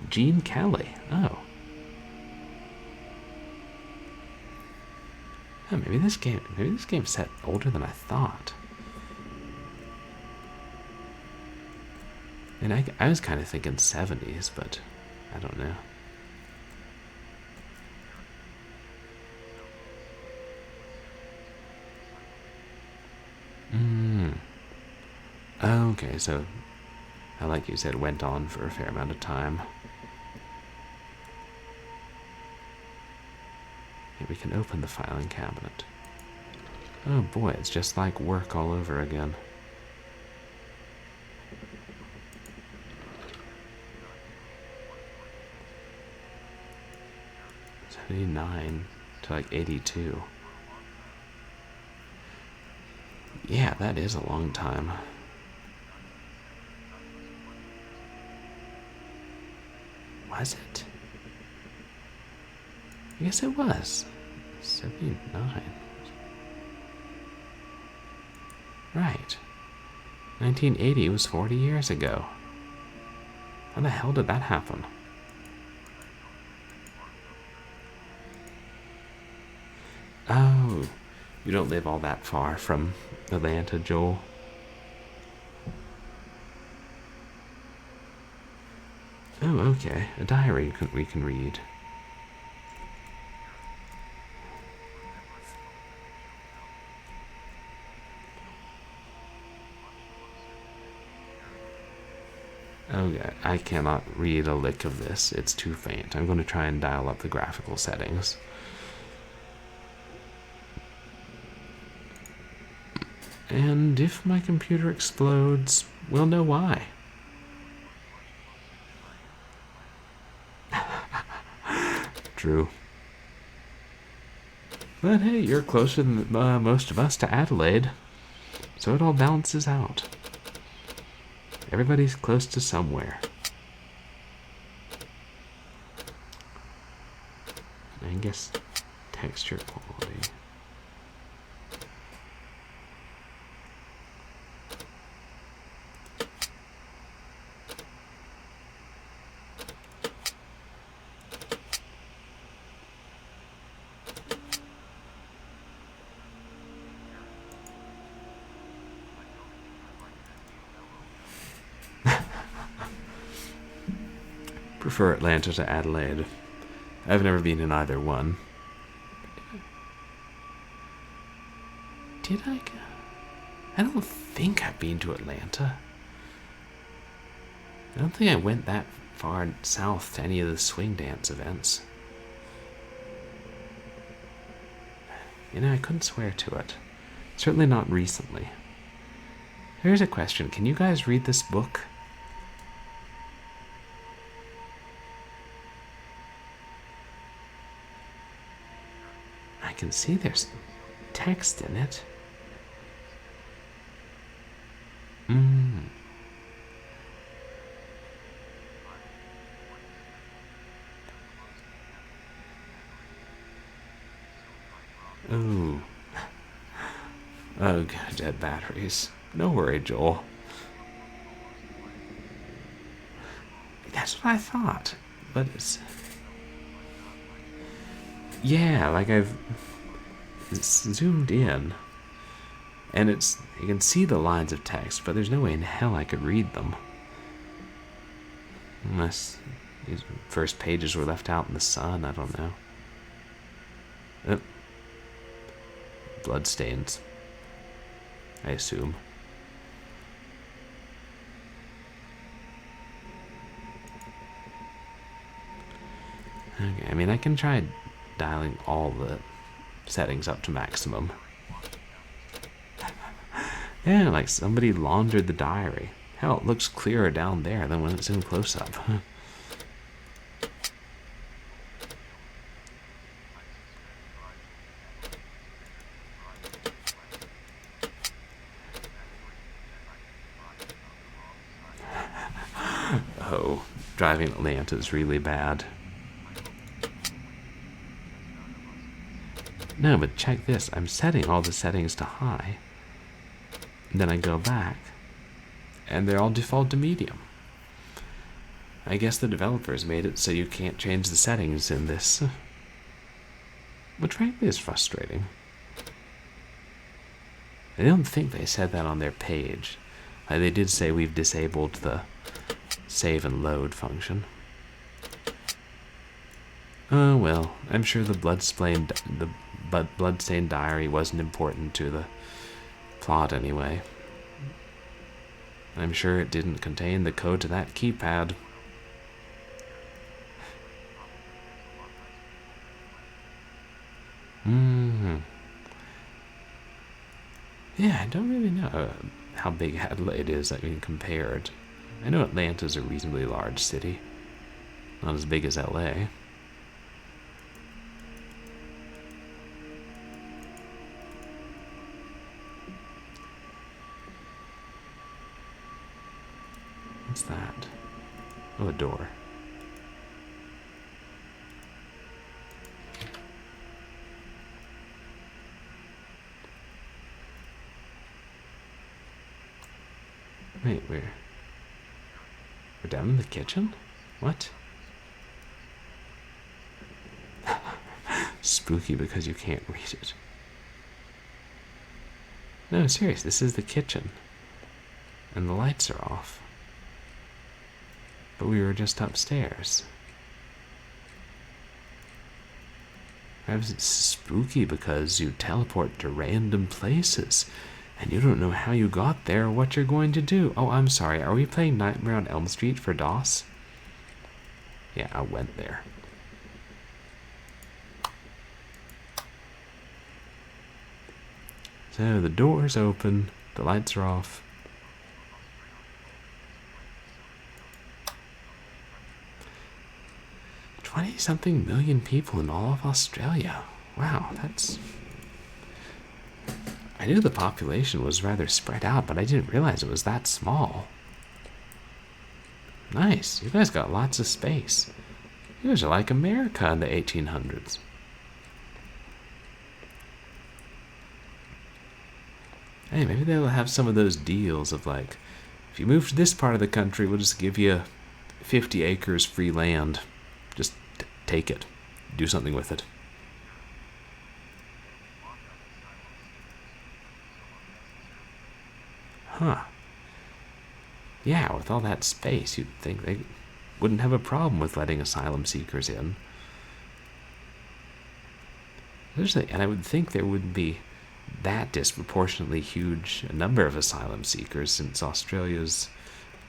Speaker 1: Gene Kelly. Oh. Oh, maybe this game's set older than I thought. And I was kind of thinking 70s, but I don't know. Okay, so, like you said, went on for a fair amount of time. Okay, we can open the filing cabinet. Oh boy, it's just like work all over again. '79 to like 82. Yeah, that is a long time. Was it? I guess it was. 79. Right. 1980 was 40 years ago. How the hell did that happen? Oh, you don't live all that far from Atlanta, Joel. Oh, okay. A diary we can read. Okay, I cannot read a lick of this. It's too faint. I'm going to try and dial up the graphical settings. And if my computer explodes, we'll know why. True. But hey, you're closer than most of us to Adelaide, so it all balances out. Everybody's close to somewhere. I guess texture quality. Prefer Atlanta to Adelaide. I've never been in either one. Did I go? I don't think I've been to Atlanta. I don't think I went that far south to any of the swing dance events. You know, I couldn't swear to it. Certainly not recently. Here's a question. Can you guys read this book? I can see there's text in it. Ooh. Ugh, dead batteries. No worry, Joel. That's what I thought. But it's... Yeah, like it's zoomed in. And you can see the lines of text, but there's no way in hell I could read them. Unless these first pages were left out in the sun, I don't know. Oh. Bloodstains, I assume. Okay, I mean, I can try dialing all the settings up to maximum. Yeah, like somebody laundered the diary. Hell, it looks clearer down there than when it's in close-up. Oh, driving Atlanta is really bad. No, but check this. I'm setting all the settings to high. And then I go back, and they're all default to medium. I guess the developers made it so you can't change the settings in this. Which frankly is frustrating. I don't think they said that on their page. They did say we've disabled the save and load function. Oh well, I'm sure the bloodstained diary wasn't important to the plot anyway. I'm sure it didn't contain the code to that keypad. Yeah, I don't really know how big Adelaide is, I mean, compared. I know Atlanta's a reasonably large city. Not as big as LA. What's that? Oh, a door. Wait, we're down in the kitchen? What? Spooky because you can't read it. No, serious, this is the kitchen. And the lights are off. But we were just upstairs. Perhaps it's spooky because you teleport to random places, and you don't know how you got there or what you're going to do. Oh, I'm sorry, are we playing Nightmare on Elm Street for DOS? Yeah, I went there. So the door's open, the lights are off. $20-something million people in all of Australia. Wow, that's... I knew the population was rather spread out, but I didn't realize it was that small. Nice, you guys got lots of space. You guys are like America in the 1800s. Hey, maybe they'll have some of those deals of like, if you move to this part of the country, we'll just give you 50 acres free land. Just take it. Do something with it. Huh. Yeah, with all that space, you'd think they wouldn't have a problem with letting asylum seekers in. And I would think there wouldn't be that disproportionately huge a number of asylum seekers, since Australia's,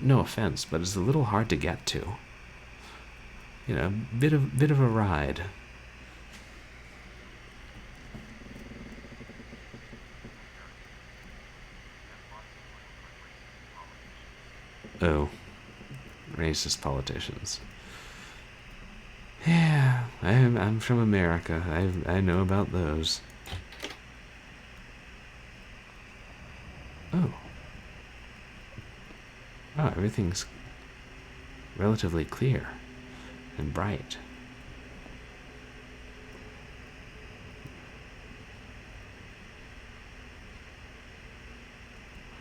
Speaker 1: no offense, but it's a little hard to get to. You know, bit of a ride. Oh, racist politicians. Yeah, I'm from America. I know about those. Oh. Oh, everything's relatively clear and bright.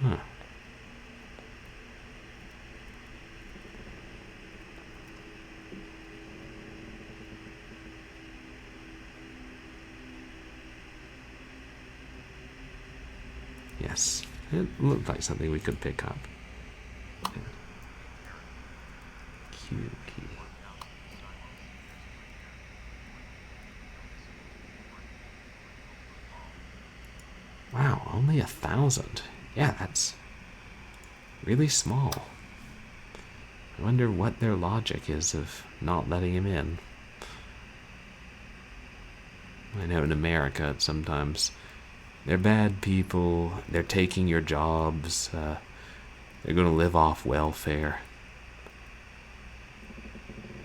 Speaker 1: Huh. Yes, it looked like something we could pick up. Q key. Wow, only 1,000. Yeah, that's really small. I wonder what their logic is of not letting him in. I know in America sometimes they're bad people, they're taking your jobs, they're going to live off welfare.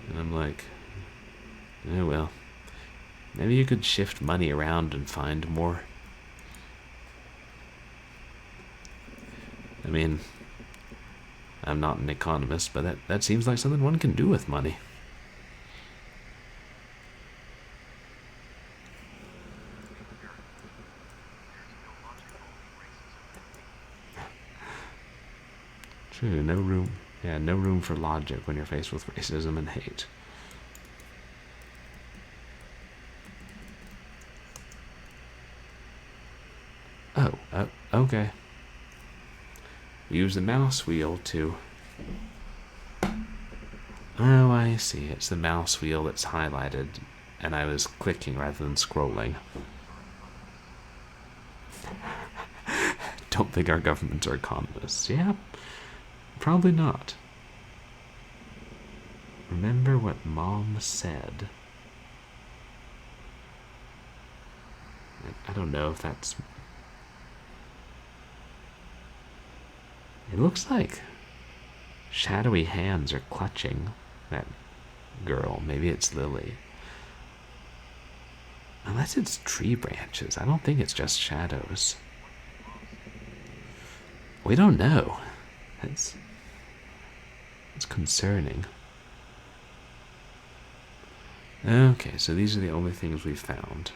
Speaker 1: And I'm like, oh well, maybe you could shift money around and find more. I mean, I'm not an economist, but that seems like something one can do with money. True, no room for logic when you're faced with racism and hate. Okay. Use the mouse wheel to... Oh, I see. It's the mouse wheel that's highlighted, and I was clicking rather than scrolling. Don't think our governments are economists. Yeah, probably not. Remember what Mom said. I don't know if that's... It looks like shadowy hands are clutching that girl. Maybe it's Lily. Unless it's tree branches. I don't think it's just shadows. We don't know. It's concerning. Okay, so these are the only things we've found.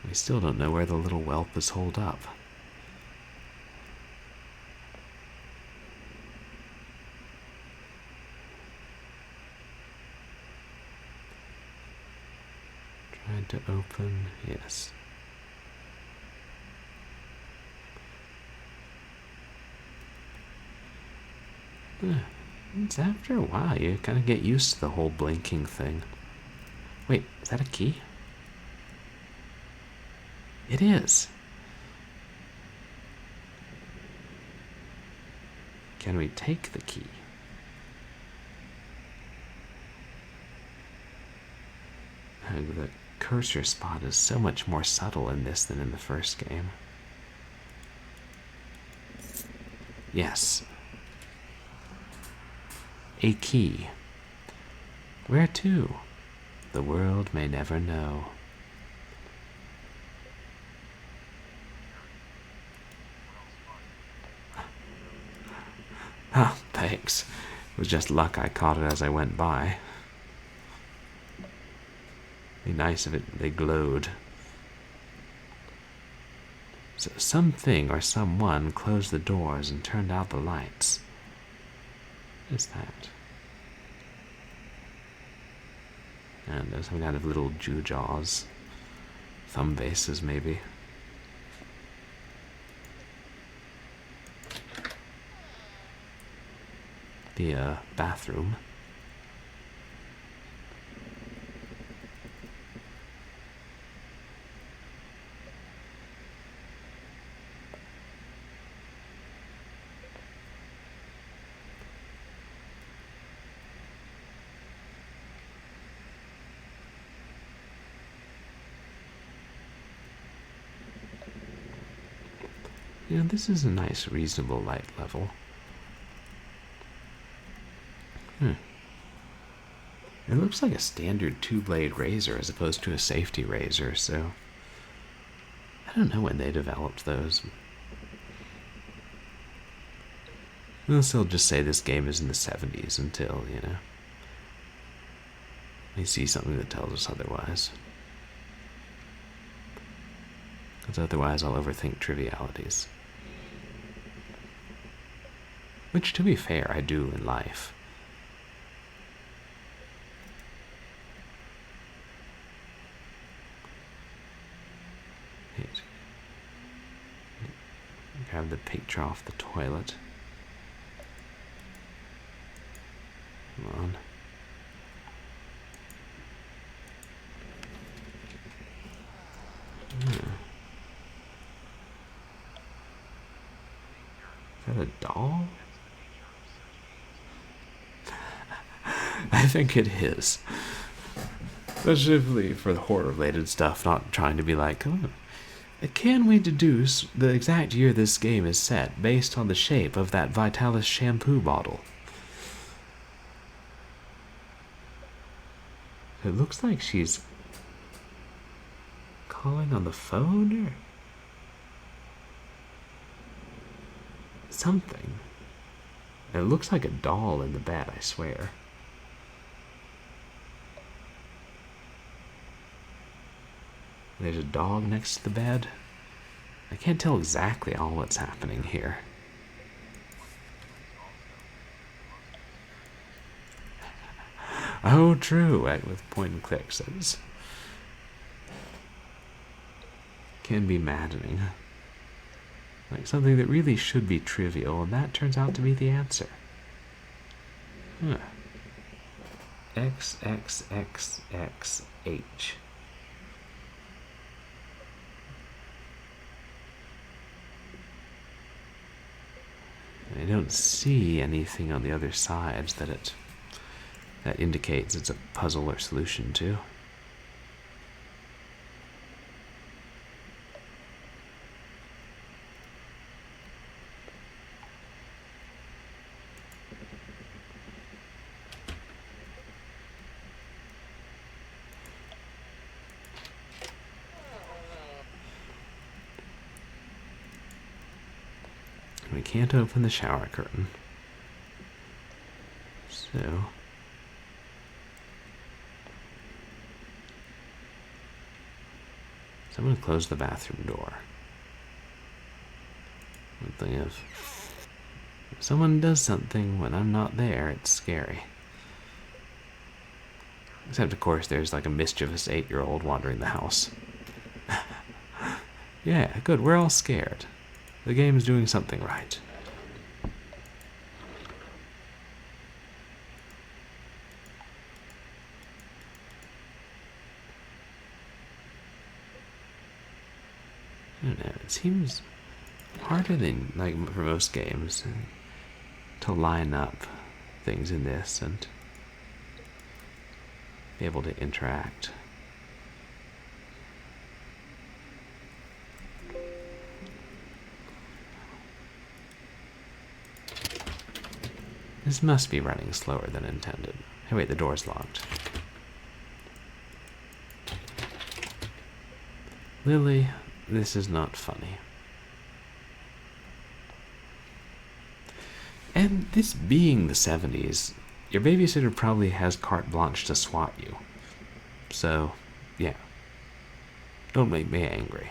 Speaker 1: We still don't know where the little whelp is holed up. Tried to open, yes. It's after a while, you kind of get used to the whole blinking thing. Wait, is that a key? It is. Can we take the key? The cursor spot is so much more subtle in this than in the first game. Yes. A key. Where to? The world may never know. Oh, thanks. It was just luck I caught it as I went by. Be nice if they glowed. So something or someone closed the doors and turned out the lights. What is that? And there's some kind of little Jew-jaws. Thumb bases, maybe. The bathroom. You know, this is a nice, reasonable light level. It looks like a standard two-blade razor as opposed to a safety razor, so... I don't know when they developed those. We'll still just say this game is in the 70s until, you know, we see something that tells us otherwise. Because otherwise I'll overthink trivialities. Which, to be fair, I do in life. Grab the picture off the toilet. Come on. Is that a doll? I think it is. Especially for the horror-related stuff, not trying to be like, oh, can we deduce the exact year this game is set based on the shape of that Vitalis shampoo bottle? It looks like she's calling on the phone or something. It looks like a doll in the bed, I swear. There's a dog next to the bed. I can't tell exactly all what's happening here. Oh, true, with point and click says. can be maddening. Like something that really should be trivial, and that turns out to be the answer. Huh. XXXXH. I don't see anything on the other sides that indicates it's a puzzle or solution to. We can't open the shower curtain. So someone close the bathroom door. One thing if someone does something when I'm not there, it's scary. Except, of course, there's like a mischievous 8-year-old wandering the house. Yeah, good, we're all scared. The game's doing something right. I don't know, it seems harder than, like, for most games to line up things in this and be able to interact. This must be running slower than intended. Hey, wait, the door's locked. Lily, this is not funny. And this being the 70s, your babysitter probably has carte blanche to swat you. So, yeah. Don't make me angry.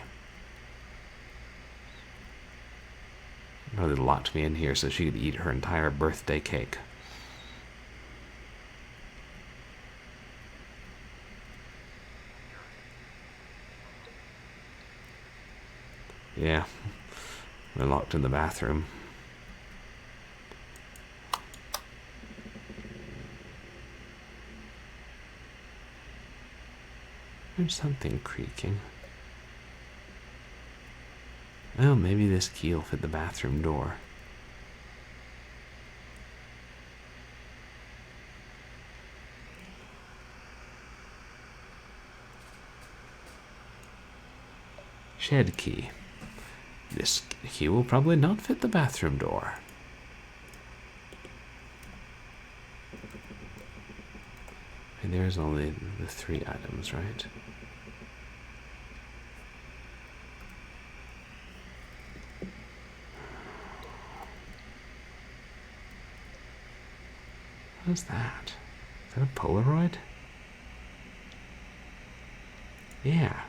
Speaker 1: Probably locked me in here so she could eat her entire birthday cake. Yeah, we're locked in the bathroom. There's something creaking. Well, maybe this key will fit the bathroom door. Shed key. This key will probably not fit the bathroom door. And there's only the 3 items, right? What is that? Is that a Polaroid? Yeah.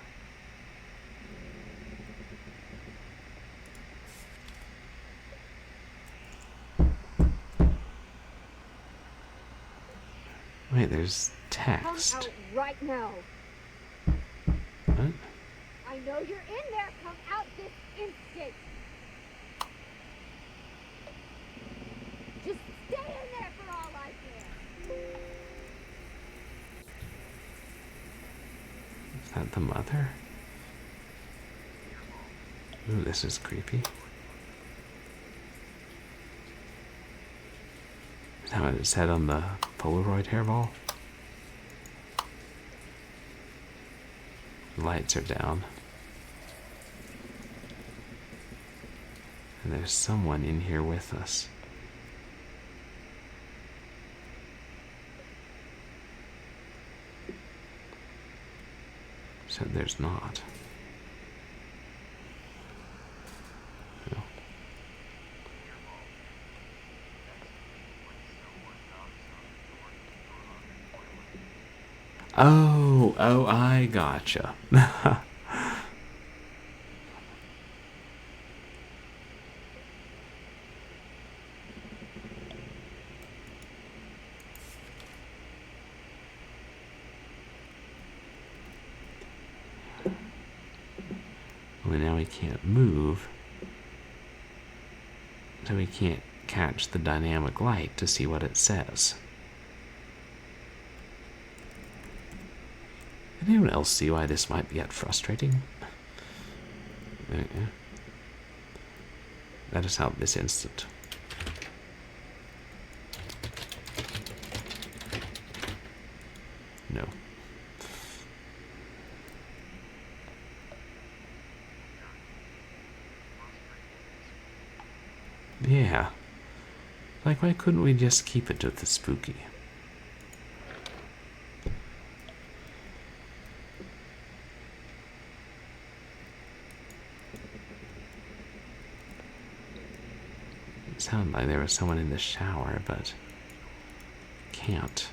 Speaker 1: Wait, there's text.
Speaker 5: Come out right now.
Speaker 1: What?
Speaker 5: I know you're in there. Come out this instant. Just stay in there for all I care.
Speaker 1: Is that the mother? Ooh, this is creepy. Is that what it said on the Polaroid hairball? The lights are down. And there's someone in here with us. So there's not. No. Oh, I gotcha. he can't move. So he can't catch the dynamic light to see what it says. Anyone else see why this might get frustrating? Let us help this instant. No. Yeah. Like, why couldn't we just keep it to the spooky? It sounded like there was someone in the shower, but can't.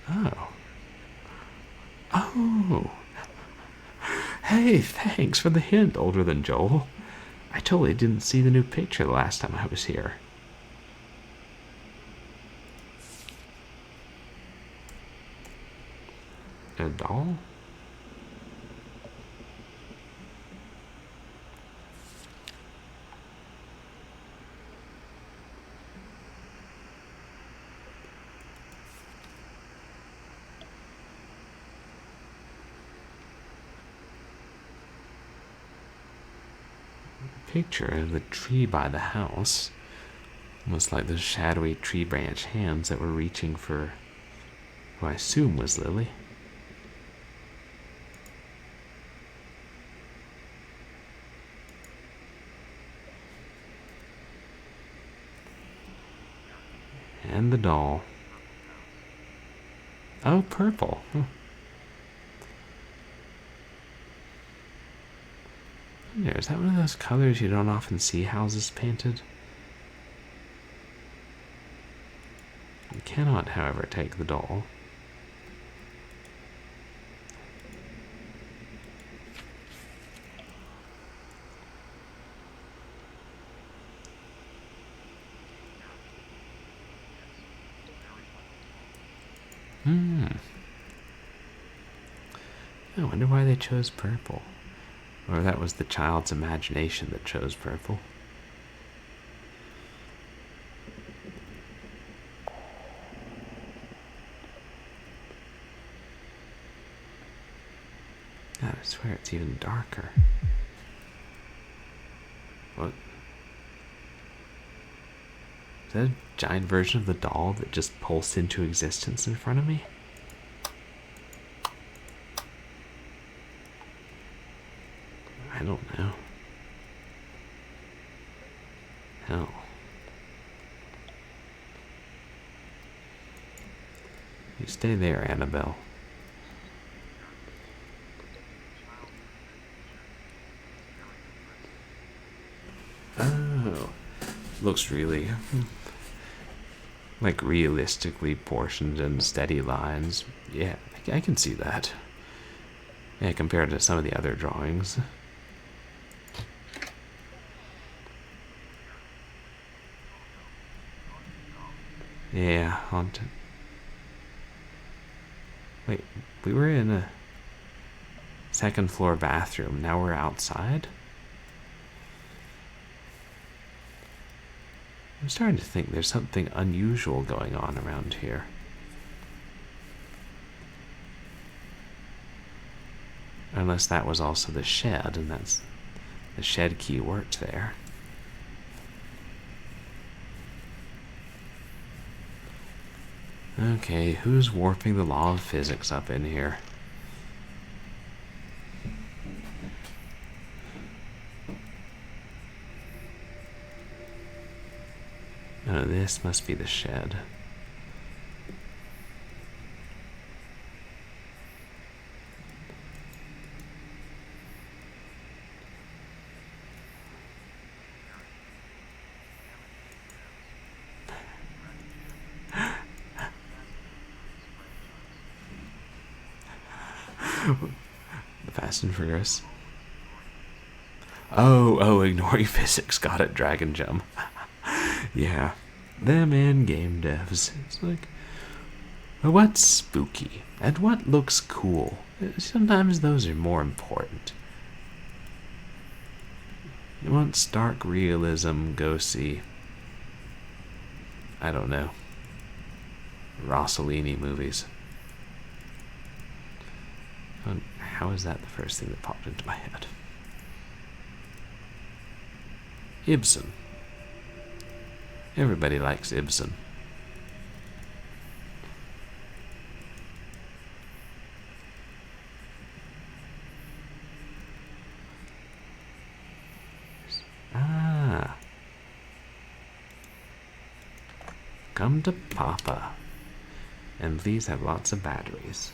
Speaker 1: Oh. Oh. Hey, thanks for the hint, older than Joel. I totally didn't see the new picture the last time I was here. A doll? Picture of the tree by the house. Almost like those shadowy tree branch hands that were reaching for who I assume was Lily. And the doll. Oh, purple. Is that one of those colors you don't often see houses painted? You cannot, however, take the doll. I wonder why they chose purple. Or that was the child's imagination that chose purple. God, I swear it's even darker. What? Is that a giant version of the doll that just pulsed into existence in front of me? I don't know. Hell. You stay there, Annabelle. Oh. Looks really like realistically portioned and steady lines. Yeah, I can see that. Yeah, compared to some of the other drawings. Yeah, haunted. Wait, we were in a second floor bathroom. Now we're outside? I'm starting to think there's something unusual going on around here. Unless that was also the shed, and that's the shed key worked there. Okay, who's warping the law of physics up in here? Oh, this must be the shed. Fast and Furious. Oh, ignoring physics. Got it, Dragon Jump. Yeah. Them and game devs. It's like, What's spooky and what looks cool? Sometimes those are more important. You want stark realism, go see, I don't know, Rossellini movies. How is that the first thing that popped into my head? Ibsen. Everybody likes Ibsen. Ah. Come to Papa. And please have lots of batteries.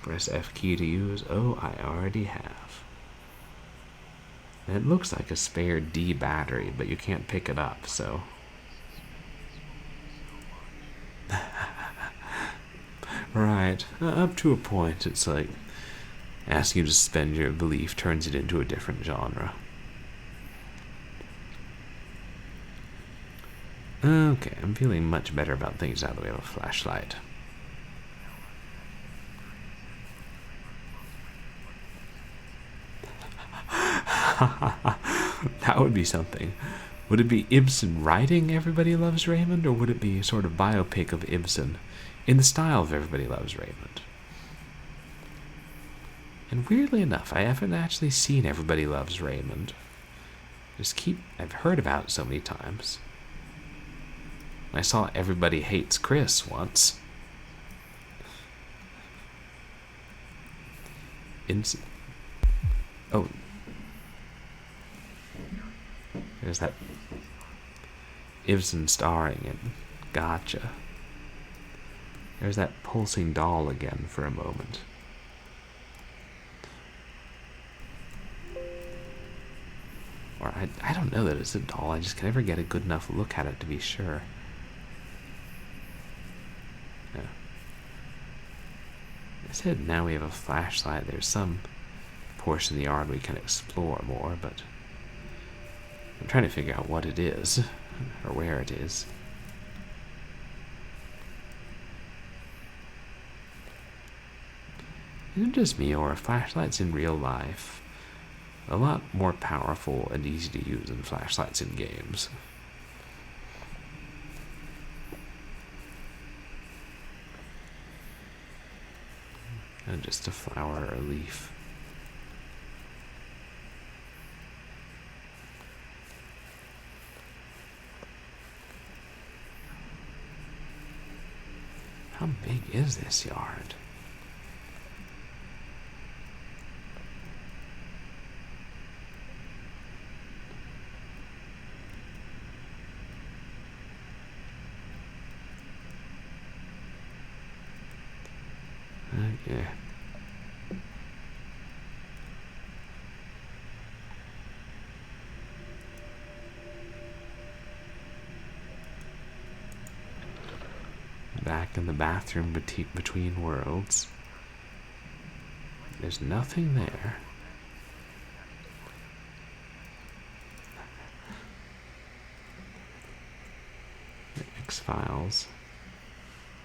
Speaker 1: Press F key to use. Oh, I already have. And it looks like a spare D battery, but you can't pick it up, so. Right. Up to a point, it's like asking you to suspend your belief turns it into a different genre. Okay, I'm feeling much better about things now that we have a flashlight. That would be something. Would it be Ibsen writing Everybody Loves Raymond, or would it be a sort of biopic of Ibsen in the style of Everybody Loves Raymond? And weirdly enough, I haven't actually seen Everybody Loves Raymond. I've heard about it so many times. I saw Everybody Hates Chris once. Oh. There's that Ibsen starring it. Gotcha. There's that pulsing doll again for a moment. Or I don't know that it's a doll. I just can never get a good enough look at it to be sure. Yeah. I said now we have a flashlight. There's some portion of the yard we can explore more, but I'm trying to figure out what it is, or where it is. Is it just me, or are flashlights in real life a lot more powerful and easy to use than flashlights in games? And just a flower or a leaf. How big is this yard? Okay. Back in the bathroom between worlds. There's nothing there. The X-Files.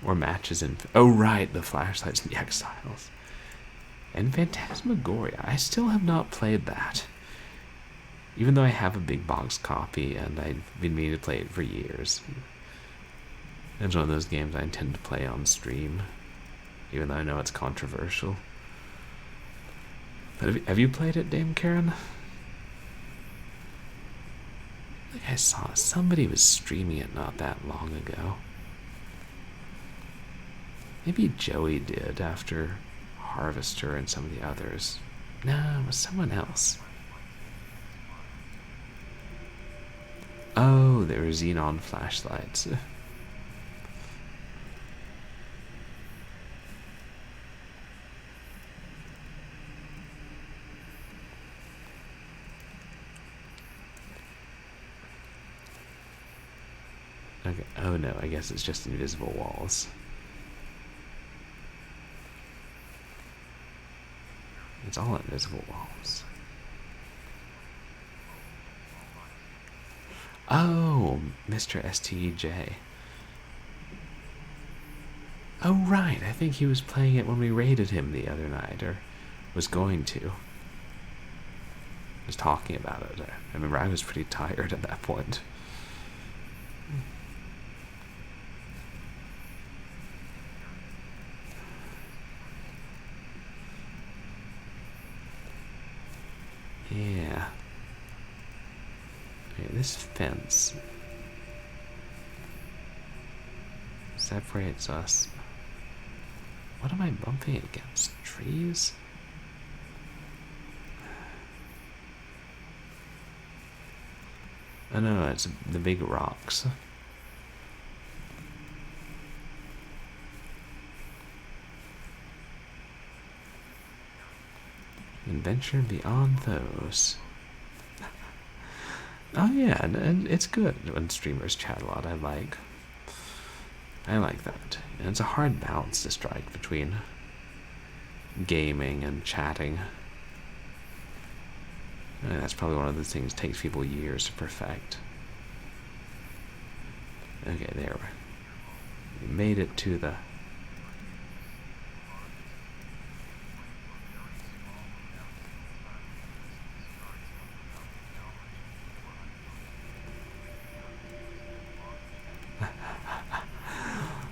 Speaker 1: Or matches in... Oh, right, the flashlights in the X-Files. And Phantasmagoria. I still have not played that. Even though I have a big box copy and I've been meaning to play it for years. It's one of those games I intend to play on stream, even though I know it's controversial. But have you played it, Dame Karen? I think I saw somebody was streaming it not that long ago. Maybe Joey did after Harvester and some of the others. No, it was someone else. Oh, they were xenon flashlights. Okay. Oh no, I guess it's just invisible walls. It's all invisible walls. Oh, Mr. STJ. Oh, right. I think he was playing it when we raided him the other night, or was going to. Was talking about it. I remember I was pretty tired at that point. Yeah. Okay, this fence separates us. What am I bumping against? Trees? Oh no, it's the big rocks. Adventure beyond those. Oh yeah, and it's good when streamers chat a lot. I like that. And it's a hard balance to strike between gaming and chatting. And that's probably one of the things that takes people years to perfect. Okay, there we made it to the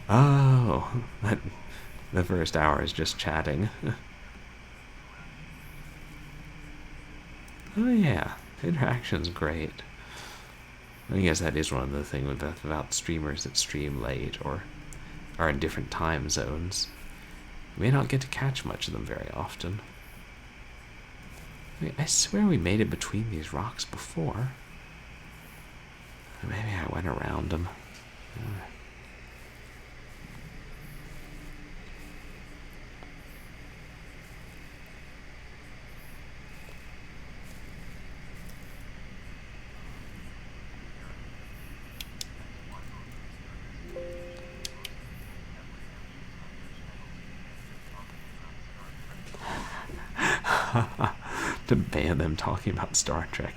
Speaker 1: oh, the first hour is just chatting. Oh yeah, interaction's great. I guess that is one of the things about streamers that stream late or are in different time zones. You may not get to catch much of them very often. I swear we made it between these rocks before. Maybe I went around them. To ban them talking about Star Trek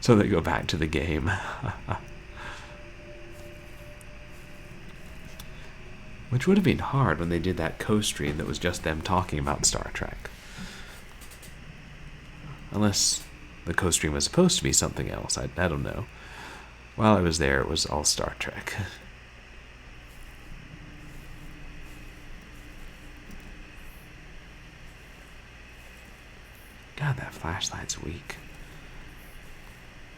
Speaker 1: so they go back to the game. Which would have been hard when they did that co-stream that was just them talking about Star Trek. Unless the co-stream was supposed to be something else. I don't know. While I was there, it was all Star Trek. God, that flashlight's weak.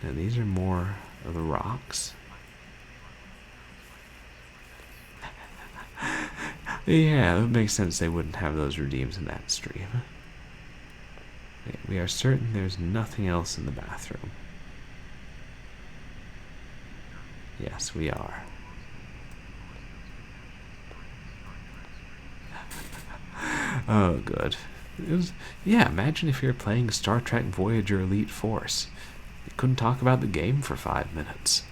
Speaker 1: Now these are more of the rocks. Yeah, it makes sense they wouldn't have those redeems in that stream. Okay, we are certain there's nothing else in the bathroom. Yes, we are. Oh, good. Yeah, imagine if you're playing Star Trek Voyager Elite Force. You couldn't talk about the game for 5 minutes.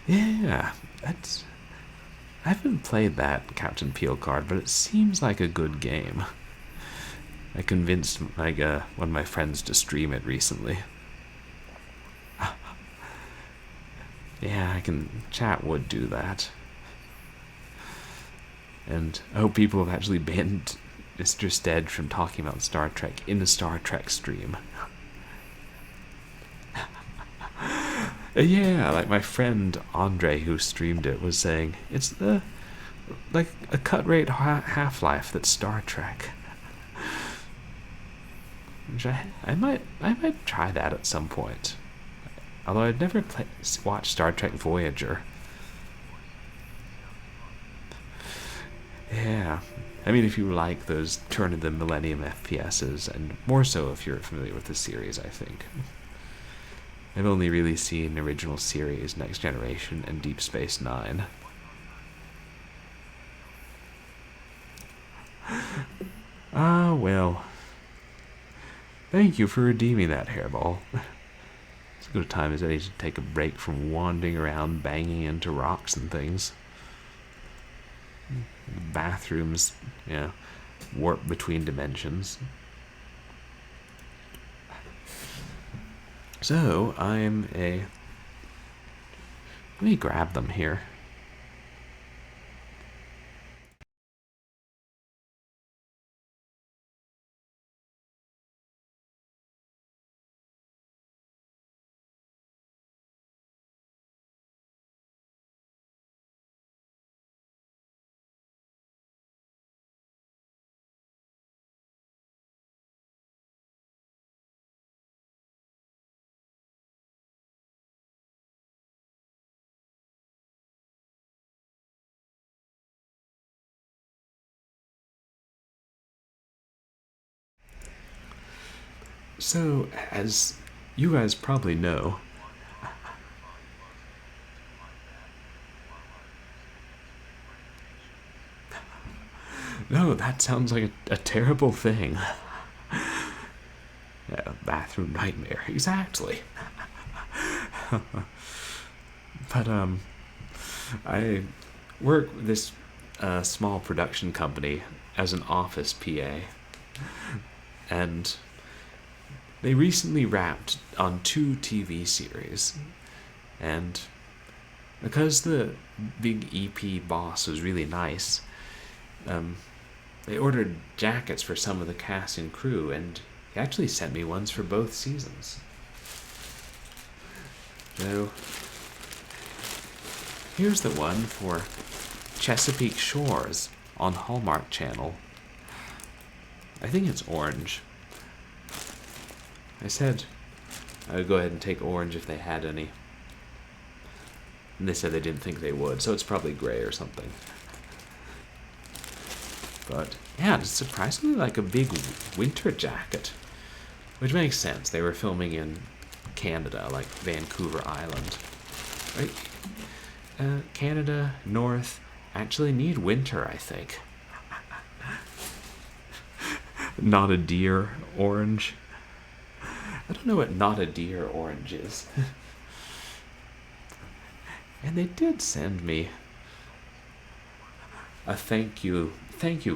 Speaker 1: Yeah, I haven't played that Captain Peel card, but it seems like a good game. I convinced one of my friends to stream it recently. Yeah, chat would do that. And I hope people have actually banned Mr. Stead from talking about Star Trek in a Star Trek stream. Yeah, like my friend Andre who streamed it was saying, it's like a cut rate Half-Life that's Star Trek. Which I might try that at some point. Although I'd never watched Star Trek Voyager. Yeah. I mean, if you like those Turn of the Millennium FPSs, and more so if you're familiar with the series, I think. I've only really seen original series, Next Generation, and Deep Space Nine. Ah, well. Thank you for redeeming that, Hairball. As good a time as any to take a break from wandering around, banging into rocks and things. Bathrooms, warp between dimensions. So, let me grab them here. So, as you guys probably know, no, that sounds like a terrible thing. Yeah, bathroom nightmare, exactly. But, I work with this small production company as an office PA, and they recently wrapped on 2 TV series, and because the big EP boss was really nice, they ordered jackets for some of the cast and crew, and he actually sent me ones for both seasons. So, here's the one for Chesapeake Shores on Hallmark Channel. I think it's orange. I said I would go ahead and take orange if they had any. And they said they didn't think they would, so it's probably gray or something. But yeah, it's surprisingly like a big winter jacket. Which makes sense. They were filming in Canada, like Vancouver Island. Right? Canada, North, actually need winter, I think. Not a deer orange. I don't know what not a deer orange is. And they did send me a thank you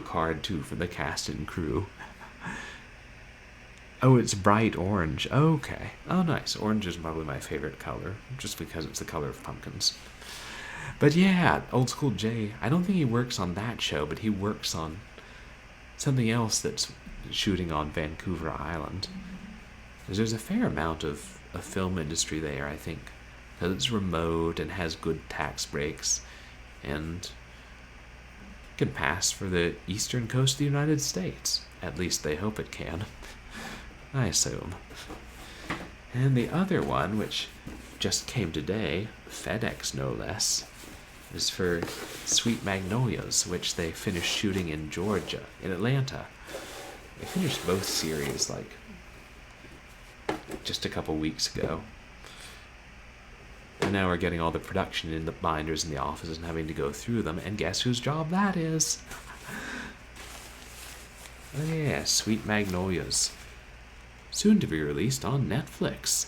Speaker 1: card too for the cast and crew. Oh, it's bright orange. Okay. Oh, nice. Orange is probably my favorite color, just because it's the color of pumpkins. But yeah, Old School Jay, I don't think he works on that show, but he works on something else that's shooting on Vancouver Island. Because there's a fair amount of a film industry there, I think. Because it's remote and has good tax breaks and can pass for the eastern coast of the United States. At least they hope it can. I assume. And the other one, which just came today, FedEx no less, is for Sweet Magnolias, which they finished shooting in Georgia, in Atlanta. They finished both series like just a couple weeks ago. And now we're getting all the production in the binders in the office and having to go through them, and guess whose job that is? Oh yeah, Sweet Magnolias. Soon to be released on Netflix.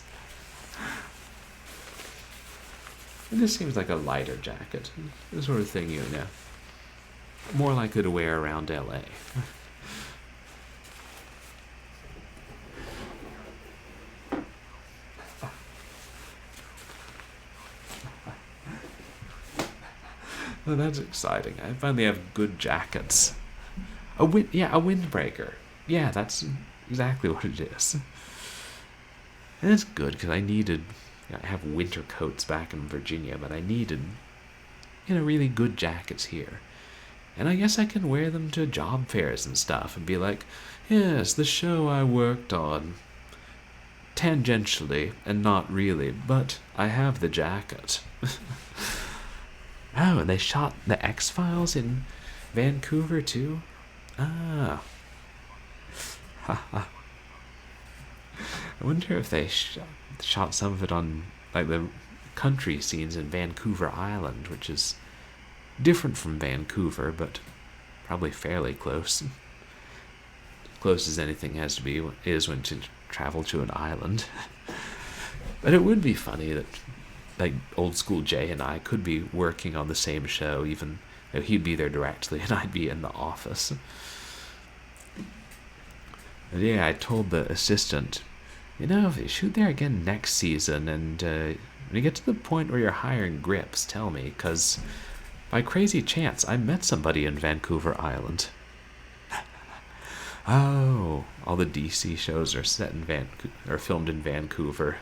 Speaker 1: And this seems like a lighter jacket. The sort of thing, you know, more likely to wear around LA. Oh, that's exciting. I finally have good jackets. A windbreaker. Yeah, that's exactly what it is. And it's good because I needed. I have winter coats back in Virginia, but I needed, really good jackets here. And I guess I can wear them to job fairs and stuff and be like, yes, the show I worked on. Tangentially, and not really, but I have the jacket. Oh, and they shot the X-Files in Vancouver too? Ah. Haha. I wonder if they shot some of it on, like, the country scenes in Vancouver Island, which is different from Vancouver, but probably fairly close. Close as anything has to be is when you travel to an island. But it would be funny that, like, Old School Jay and I could be working on the same show, even though he'd be there directly and I'd be in the office. But yeah, I told the assistant You know, if they shoot there again next season, and when you get to the point where you're hiring grips, tell me, because by crazy chance, I met somebody in Vancouver Island. Oh, all the DC shows are set in filmed in Vancouver.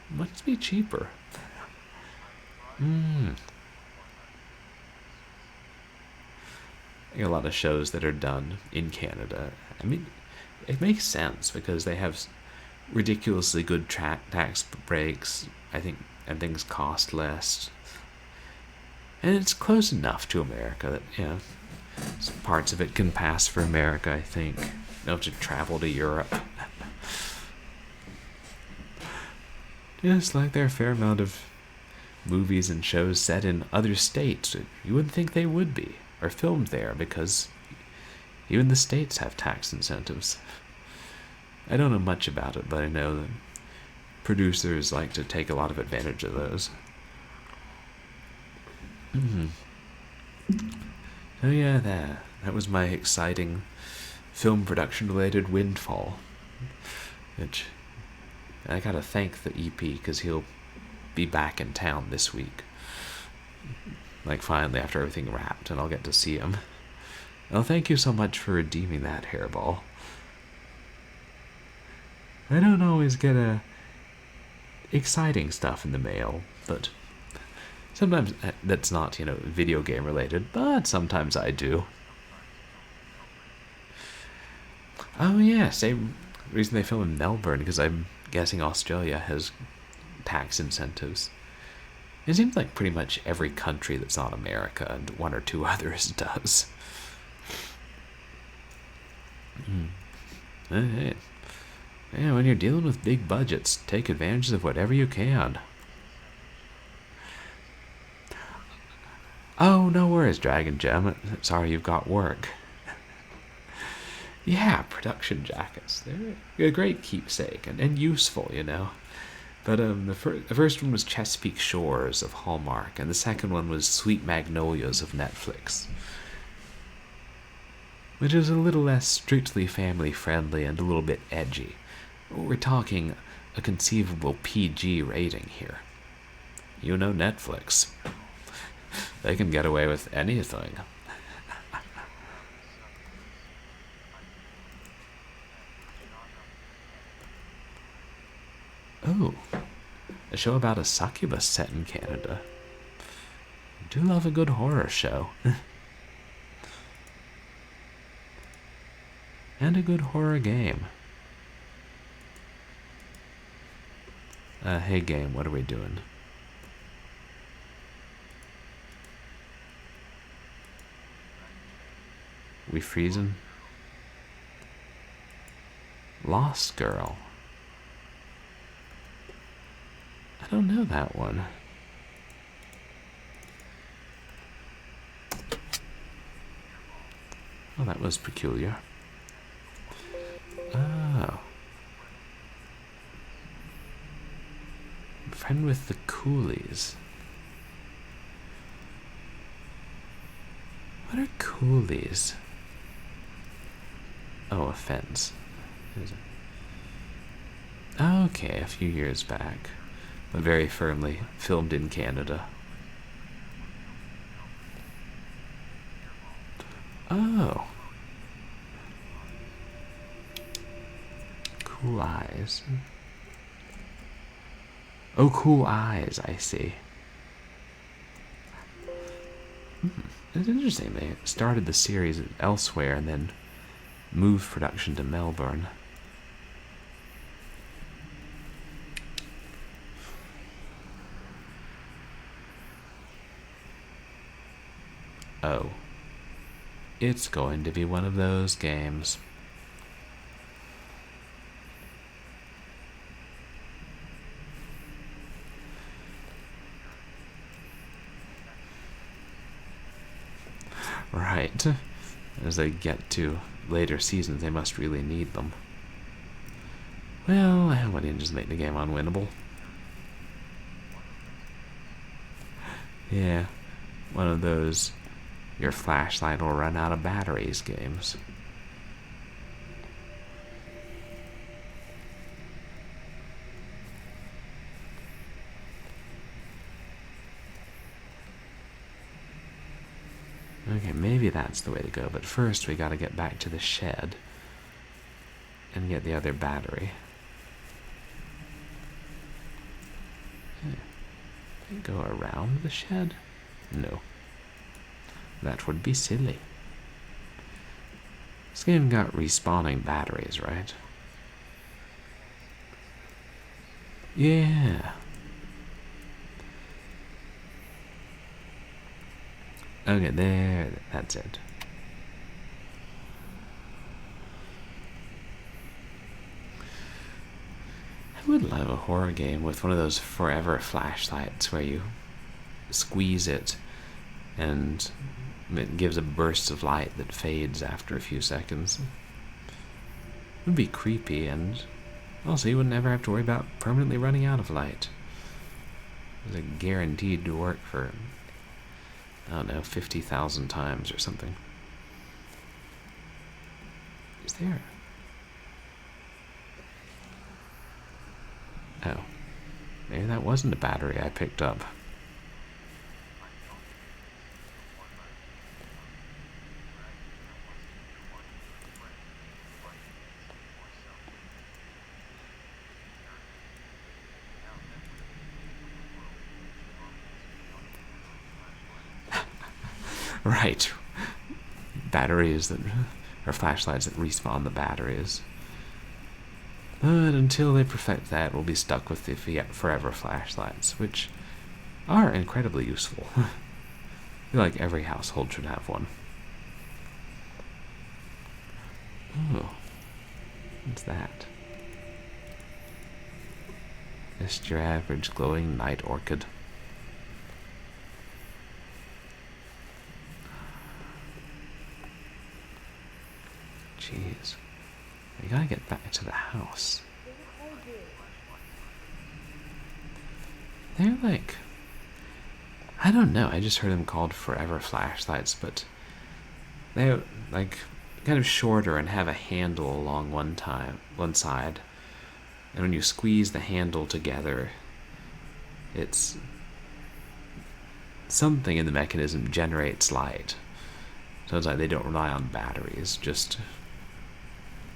Speaker 1: Must be cheaper. A lot of shows that are done in Canada. I mean, it makes sense because they have ridiculously good tax breaks, I think, and things cost less. And it's close enough to America that, you know, parts of it can pass for America, I think. You don't have to travel to Europe. Just like there are a fair amount of movies and shows set in other states. You wouldn't think they would be, or filmed there, because even the states have tax incentives. I don't know much about it, but I know that producers like to take a lot of advantage of those. Oh yeah, that was my exciting film production-related windfall. Which I gotta thank the EP because he'll be back in town this week. Like finally, after everything wrapped, and I'll get to see him. Well, thank you so much for redeeming that, Hairball. I don't always get exciting stuff in the mail, but sometimes that's not, video game related, but sometimes I do. Oh yeah, same reason they film in Melbourne, because I'm guessing Australia has tax incentives. It seems like pretty much every country that's not America and one or two others does. Hey. Yeah, when you're dealing with big budgets, take advantage of whatever you can. Oh, no worries, Dragon Gem. Sorry you've got work. Yeah, production jackets. They're a great keepsake and useful, But the first one was Chesapeake Shores of Hallmark, and the second one was Sweet Magnolias of Netflix, which is a little less strictly family-friendly and a little bit edgy. We're talking a conceivable PG rating here. Netflix. They can get away with anything. Oh, a show about a succubus set in Canada. I do love a good horror show. And a good horror game. Hey game, what are we doing? We freezing? Lost Girl. I don't know that one. Oh, that was peculiar. Oh. Friend with the Coolies. What are Coolies? Oh, a fence. Okay, a few years back, but very firmly filmed in Canada. Oh. Cool Eyes. Oh, Cool Eyes, I see. It's interesting. They started the series elsewhere and then moved production to Melbourne. Oh. It's going to be one of those games. Right. As they get to later seasons, they must really need them. Well, why didn't you just make the game unwinnable? Yeah, one of those your flashlight will run out of batteries games. Okay, maybe that's the way to go, but first we gotta get back to the shed and get the other battery. Go around the shed? No. That would be silly. This game got respawning batteries, right? Yeah. Okay, there, that's it. I would love a horror game with one of those forever flashlights where you squeeze it and it gives a burst of light that fades after a few seconds. It would be creepy, and also you would never have to worry about permanently running out of light. It was like guaranteed to work for, I don't know, 50,000 times or something. Is there? Oh. Maybe that wasn't a battery I picked up. Right. Batteries that are flashlights that respawn the batteries. But until they perfect that, we'll be stuck with the forever flashlights, which are incredibly useful. I feel like every household should have one. Oh. What's that? Just your average glowing night orchid. Jeez. We gotta get back to the house. They're like, I don't know, I just heard them called forever flashlights, but they're like kind of shorter and have a handle along one side. And when you squeeze the handle together, it's something in the mechanism generates light. So it's like they don't rely on batteries, just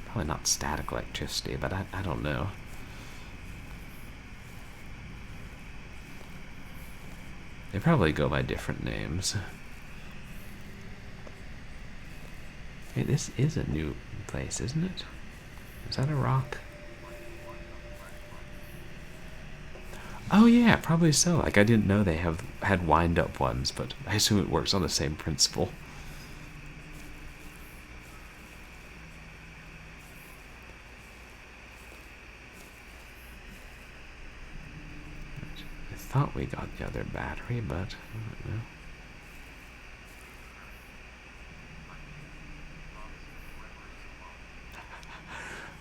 Speaker 1: probably not static electricity, but I don't know. They probably go by different names. Hey, this is a new place, isn't it? Is that a rock? Oh yeah, probably so. Like, I didn't know they had wind-up ones, but I assume it works on the same principle. I thought we got the other battery, but I don't know.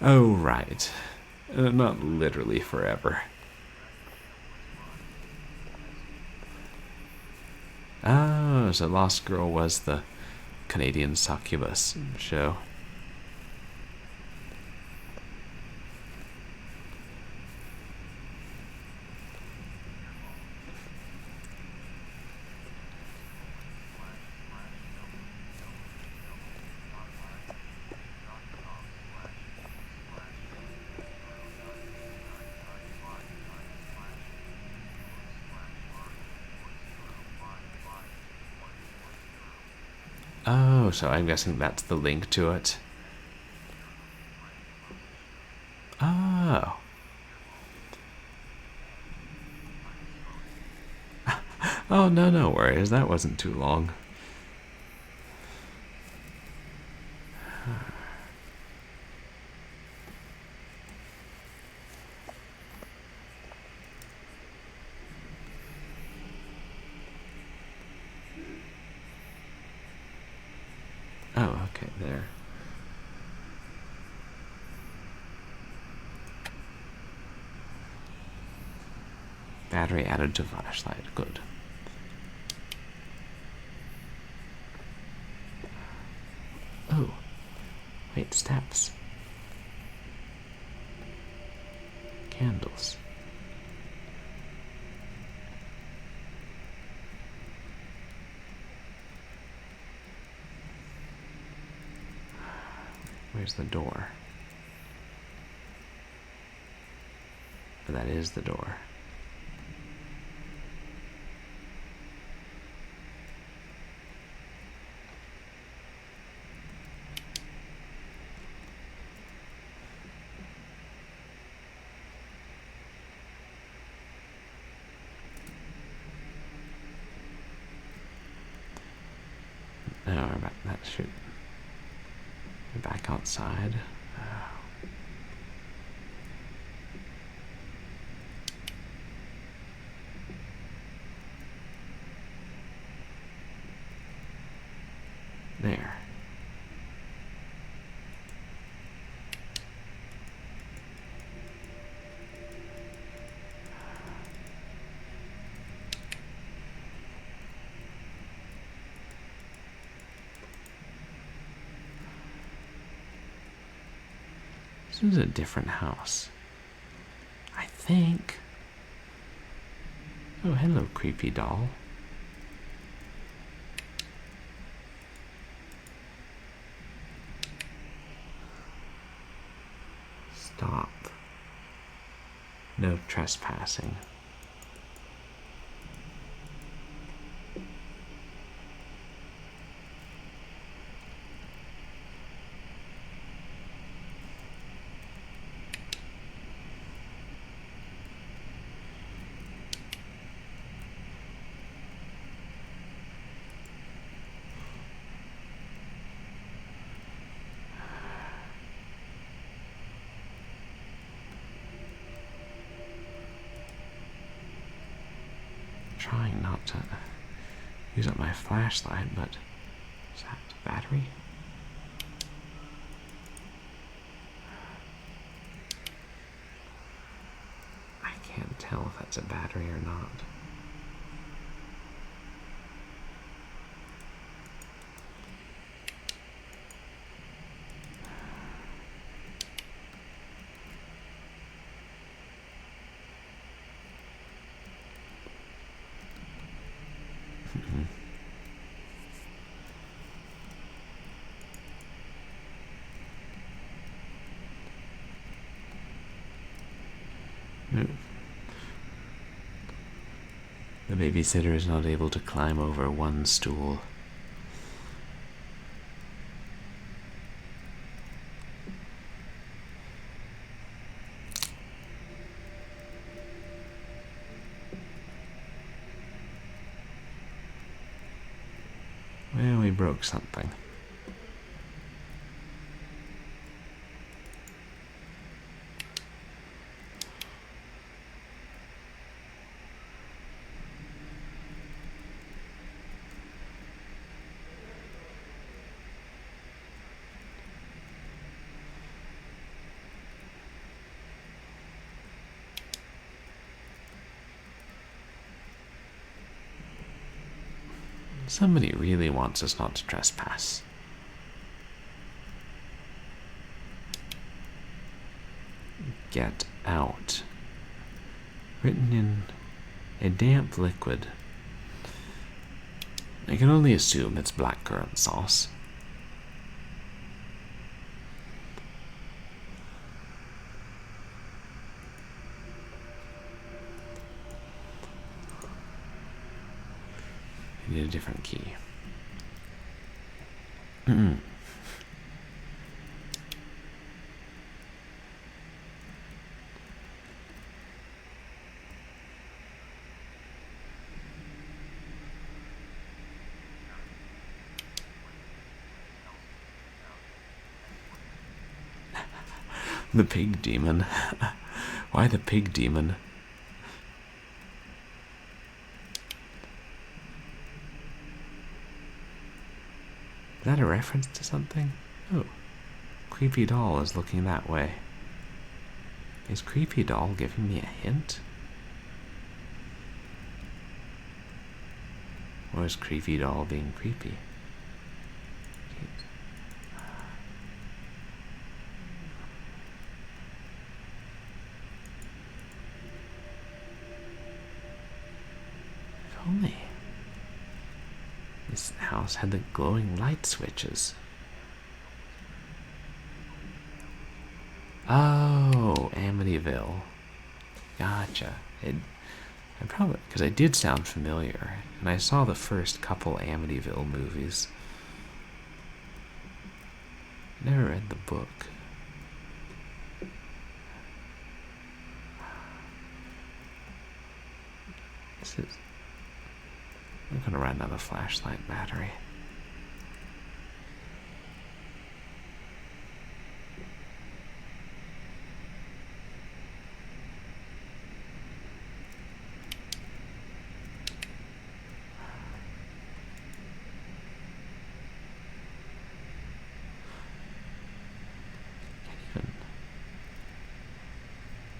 Speaker 1: Oh, right. Not literally forever. Oh, so Lost Girl was the Canadian succubus show. Oh, so I'm guessing that's the link to it. Oh. Oh, no worries. That wasn't too long. Oh, okay, there. Battery added to flashlight. Good. Oh. Wait, steps. Candles. Where's the door? But that is the door. No, that should be back outside. There. This is a different house, I think. Oh, hello, creepy doll. Stop. No trespassing. Trying not to use up my flashlight, but is that battery? I can't tell if that's a battery or not. The babysitter is not able to climb over one stool. Well, we broke something. Somebody really wants us not to trespass. Get out. Written in a damp liquid. I can only assume it's blackcurrant sauce. I need a different key. The pig demon. Why the pig demon? Is that a reference to something? Oh, Creepy Doll is looking that way. Is Creepy Doll giving me a hint? Or is Creepy Doll being creepy? If only this house had the glowing light switches. Oh, Amityville. Gotcha. I probably, because I did sound familiar, and I saw the first couple Amityville movies. Never read the book. I'm gonna run out of flashlight battery. I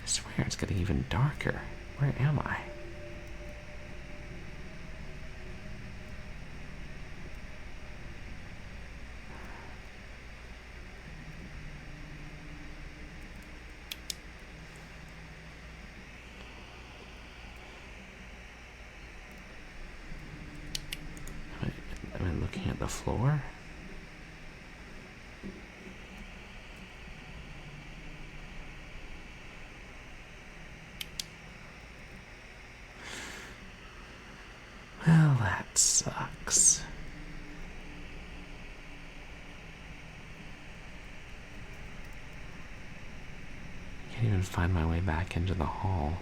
Speaker 1: swear it's getting even darker. Where am I? Am I looking at the floor? Well, that sucks. Can't even find my way back into the hall.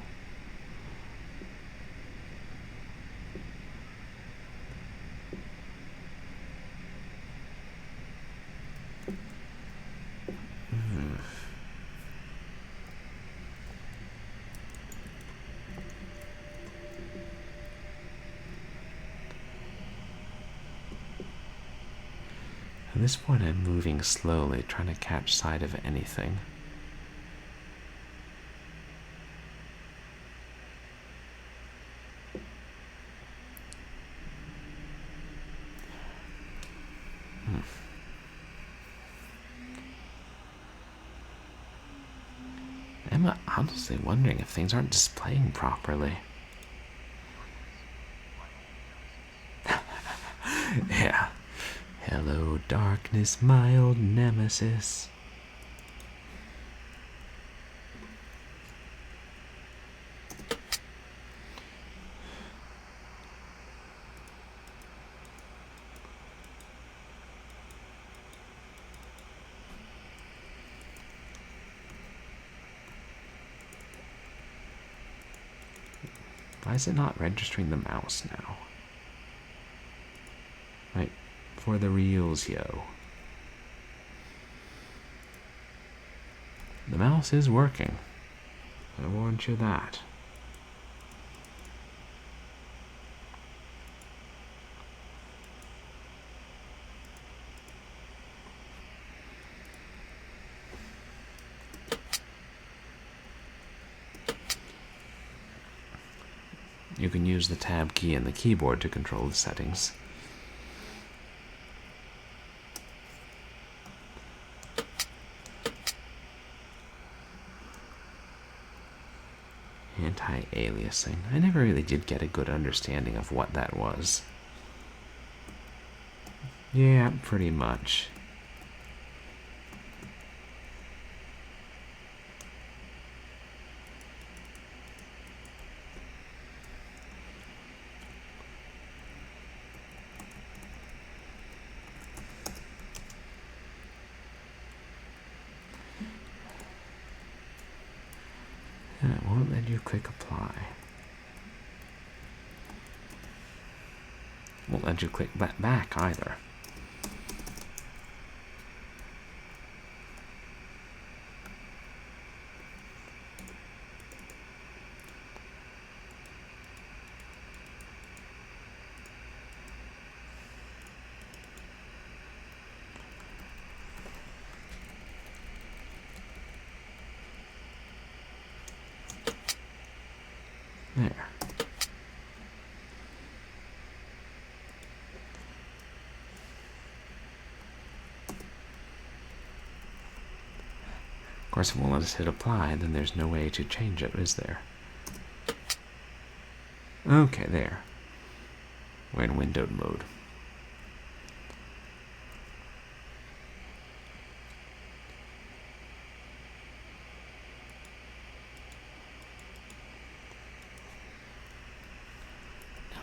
Speaker 1: At this point, I'm moving slowly, trying to catch sight of anything. I'm honestly wondering if things aren't displaying properly. Yeah. Hello, darkness, my old nemesis. Why is it not registering the mouse now? Right, for the reals, yo. The mouse is working. I warned you that. You can use the tab key and the keyboard to control the settings. Anti-aliasing. I never really did get a good understanding of what that was. Yeah, pretty much. And it won't let you click apply. Won't let you click that back either. There. Of course, it won't let us hit apply, then there's no way to change it, is there? Okay, there. We're in windowed mode.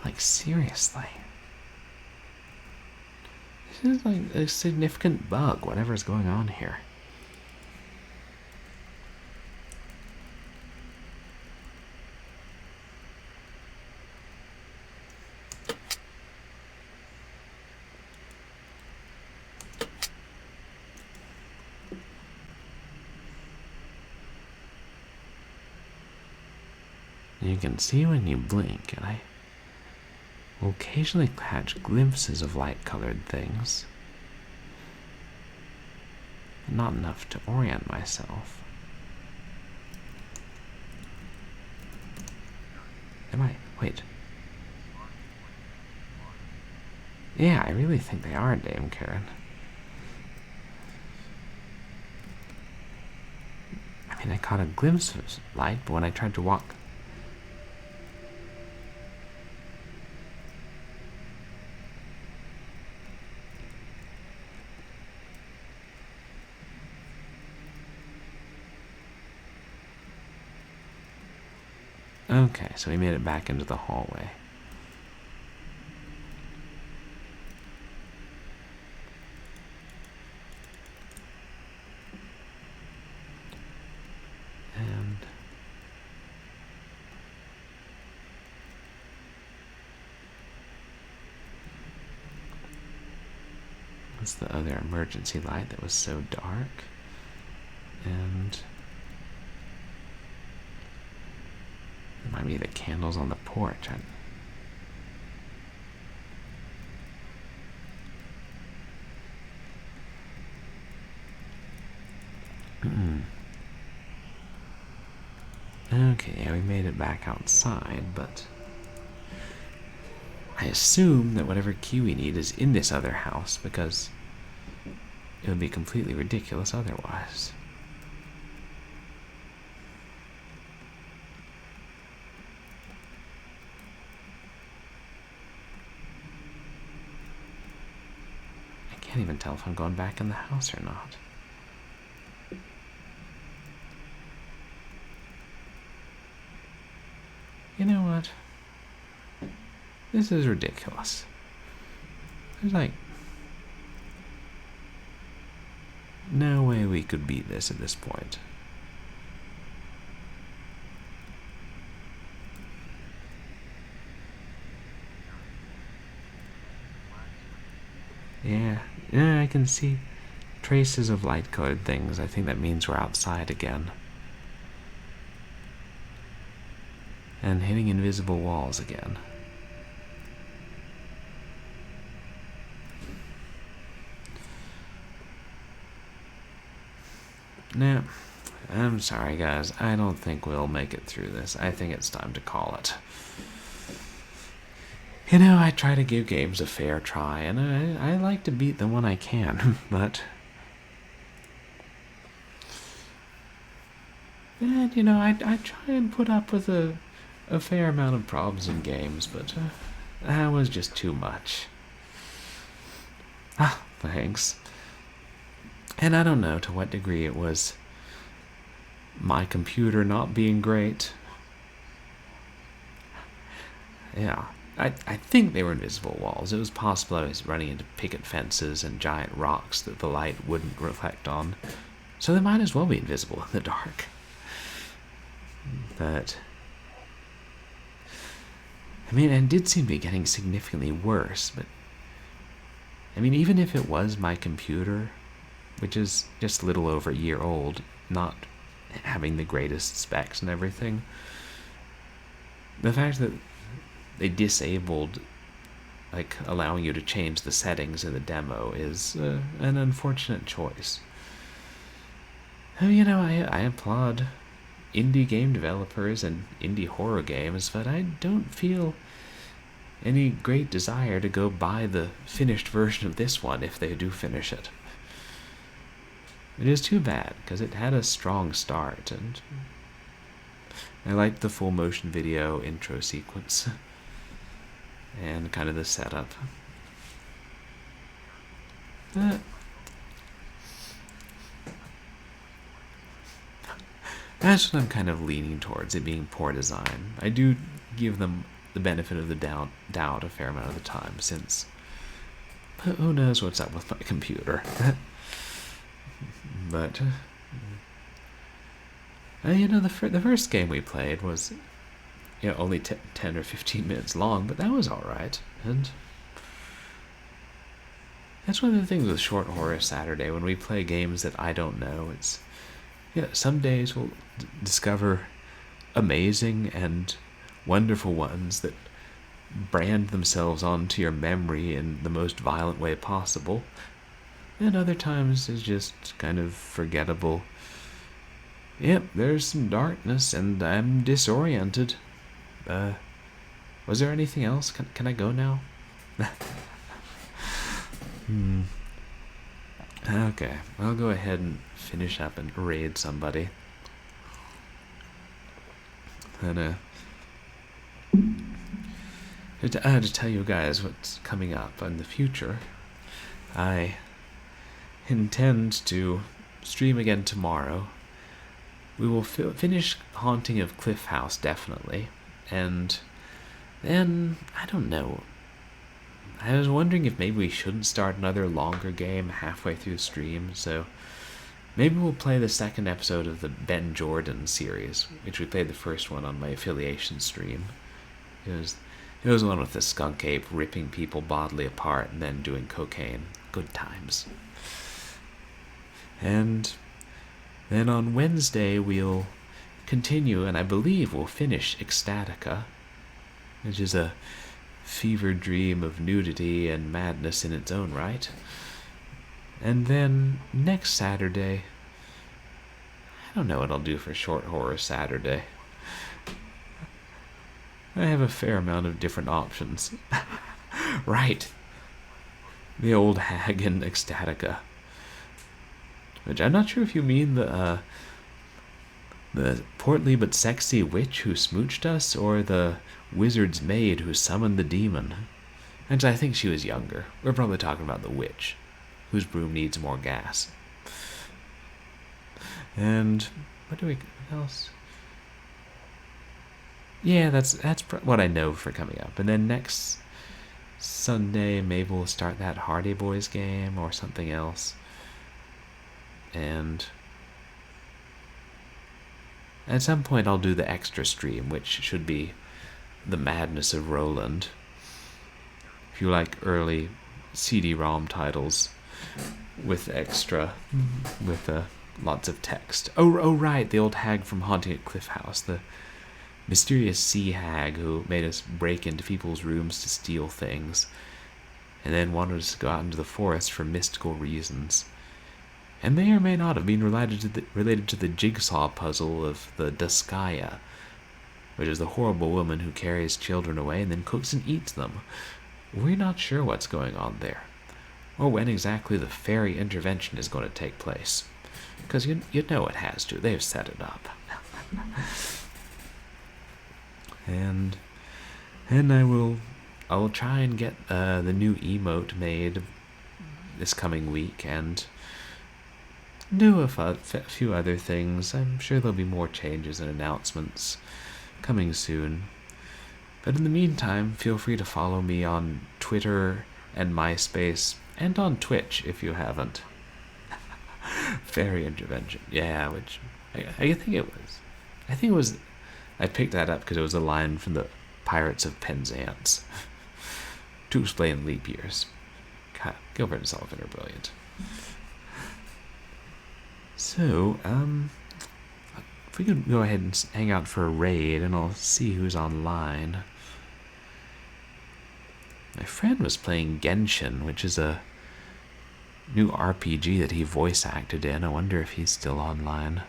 Speaker 1: Like, seriously. This is like a significant bug, whatever's going on here. You can see when you blink, and I will occasionally catch glimpses of light-colored things. Not enough to orient myself. Wait. Yeah, I really think they are, Dame Karen. I mean, I caught a glimpse of light, but when I tried to walk... Okay, so we made it back into the hallway. And what's the other emergency light that was so dark? And it might be the candles on the porch. Okay, yeah, we made it back outside, but I assume that whatever key we need is in this other house, because it would be completely ridiculous otherwise. I can't even tell if I'm going back in the house or not. You know what? This is ridiculous. There's like no way we could beat this at this point. Yeah, I can see traces of light-colored things. I think that means we're outside again. And hitting invisible walls again. No, I'm sorry guys, I don't think we'll make it through this. I think it's time to call it. You know, I try to give games a fair try, and I like to beat them when I can, but... And, you know, I try and put up with a fair amount of problems in games, but that was just too much. Ah, thanks. And I don't know to what degree it was my computer not being great. Yeah, I think they were invisible walls. It was possible I was running into picket fences and giant rocks that the light wouldn't reflect on. So they might as well be invisible in the dark. But... I mean, it did seem to be getting significantly worse, but... I mean, even if it was my computer, which is just a little over a year old, not having the greatest specs and everything, the fact that they disabled, like, allowing you to change the settings in the demo is an unfortunate choice. You know, I applaud indie game developers and indie horror games, but I don't feel any great desire to go buy the finished version of this one if they do finish it. It is too bad, because it had a strong start, and I liked the full motion video intro sequence and kind of the setup. That's what I'm kind of leaning towards, it being poor design. I do give them the benefit of the doubt a fair amount of the time, since who knows what's up with my computer. But the first game we played was only 10 or 15 minutes long, but that was all right. And that's one of the things with Short Horror Saturday, when we play games that I don't know. It's some days we'll discover amazing and wonderful ones that brand themselves onto your memory in the most violent way possible, and other times it's just kind of forgettable. Yep, there's some darkness and I'm disoriented. Was there anything else? Can I go now? Okay, I'll go ahead and finish up and raid somebody. And to tell you guys what's coming up in the future, I intend to stream again tomorrow. We will finish Haunting of Cliff House, definitely. And then, I don't know. I was wondering if maybe we shouldn't start another longer game halfway through the stream, so maybe we'll play the second episode of the Ben Jordan series, which we played the first one on my affiliation stream. It was one with the skunk ape ripping people bodily apart and then doing cocaine. Good times. And then on Wednesday we'll continue, and I believe we'll finish Ecstatica, which is a fever dream of nudity and madness in its own right. And then next Saturday, I don't know what I'll do for Short Horror Saturday. I have a fair amount of different options. Right. The old hag in Ecstatica. Which I'm not sure if you mean the portly but sexy witch who smooched us, or the wizard's maid who summoned the demon. And I think she was younger. We're probably talking about the witch, whose broom needs more gas. And what else? Yeah, that's what I know for coming up. And then next Sunday, maybe we'll start that Hardy Boys game or something else. And at some point I'll do the extra stream, which should be The Madness of Roland. If you like early CD-ROM titles with lots of text. Oh right, the old hag from Haunting at Cliff House, the mysterious sea hag who made us break into people's rooms to steal things, and then wanted us to go out into the forest for mystical reasons. And may or may not have been related to the jigsaw puzzle of the Duskaya, which is the horrible woman who carries children away and then cooks and eats them. We're not sure what's going on there, or when exactly the fairy intervention is going to take place, because you know it has to. They've set it up. And I'll try and get the new emote made this coming week, and do a few other things. I'm sure there'll be more changes and announcements coming soon. But in the meantime, feel free to follow me on Twitter and MySpace, and on Twitch if you haven't. Fairy intervention, yeah, which I think it was. I picked that up because it was a line from the Pirates of Penzance. To explain leap years. God, Gilbert and Sullivan are brilliant. So, if we could go ahead and hang out for a raid, and I'll see who's online. My friend was playing Genshin, which is a new RPG that he voice acted in. I wonder if he's still online.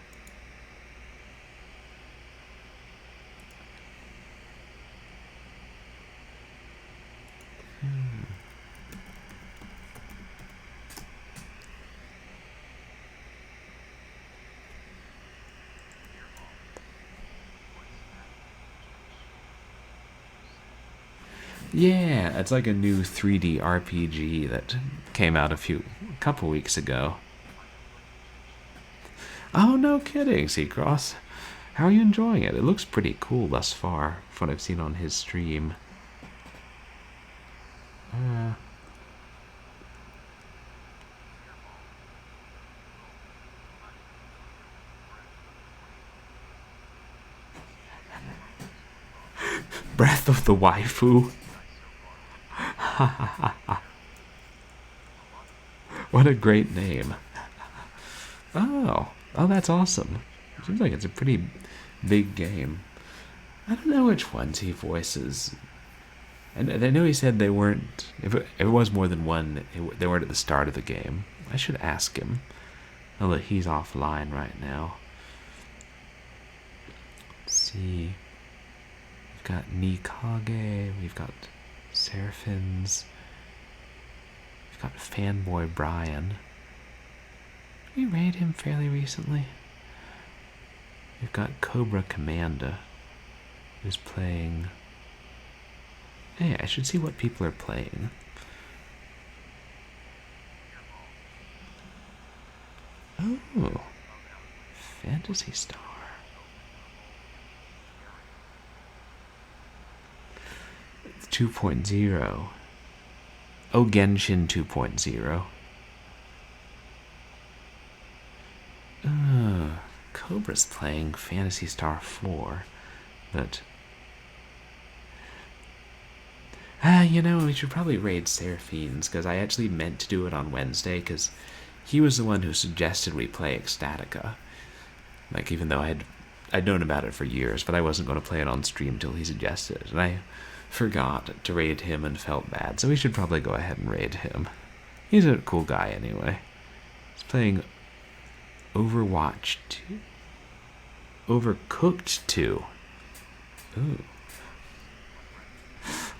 Speaker 1: Yeah, it's like a new 3D RPG that came out a couple weeks ago. Oh, no kidding, Seacross. How are you enjoying it? It looks pretty cool thus far, from what I've seen on his stream. Breath of the Waifu. What a great name. Oh, that's awesome. Seems like it's a pretty big game. I don't know which ones he voices. And I know he said they weren't, if it was more than one, they weren't at the start of the game. I should ask him. Oh, look, he's offline right now. Let's see. We've got Nikage, we've got Seraphins, we've got Fanboy Brian. Did we raid him fairly recently? We've got Cobra Commanda, who's playing. Hey, I should see what people are playing. Oh, Phantasy Star. It's 2.0. Oh, Genshin 2.0. Cobra's playing Phantasy Star 4, but you know, we should probably raid Seraphines, because I actually meant to do it on Wednesday, because he was the one who suggested we play Ecstatica. Like, even though I'd known about it for years, but I wasn't going to play it on stream till he suggested it, and I forgot to raid him and felt bad, so we should probably go ahead and raid him. He's a cool guy anyway. He's playing Overwatch 2? Overcooked 2. Ooh.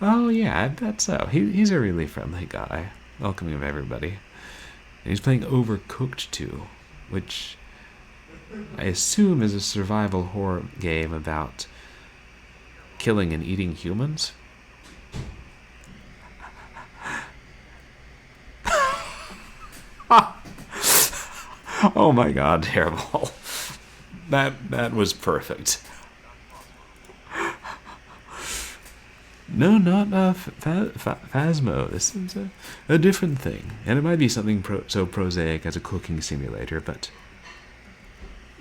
Speaker 1: Oh yeah, I bet so. He's a really friendly guy, welcoming of everybody. And he's playing Overcooked 2, which I assume is a survival horror game about killing and eating humans. Oh my god, terrible. That was perfect. No, not Phasmo. This is a different thing. And it might be something so prosaic as a cooking simulator, but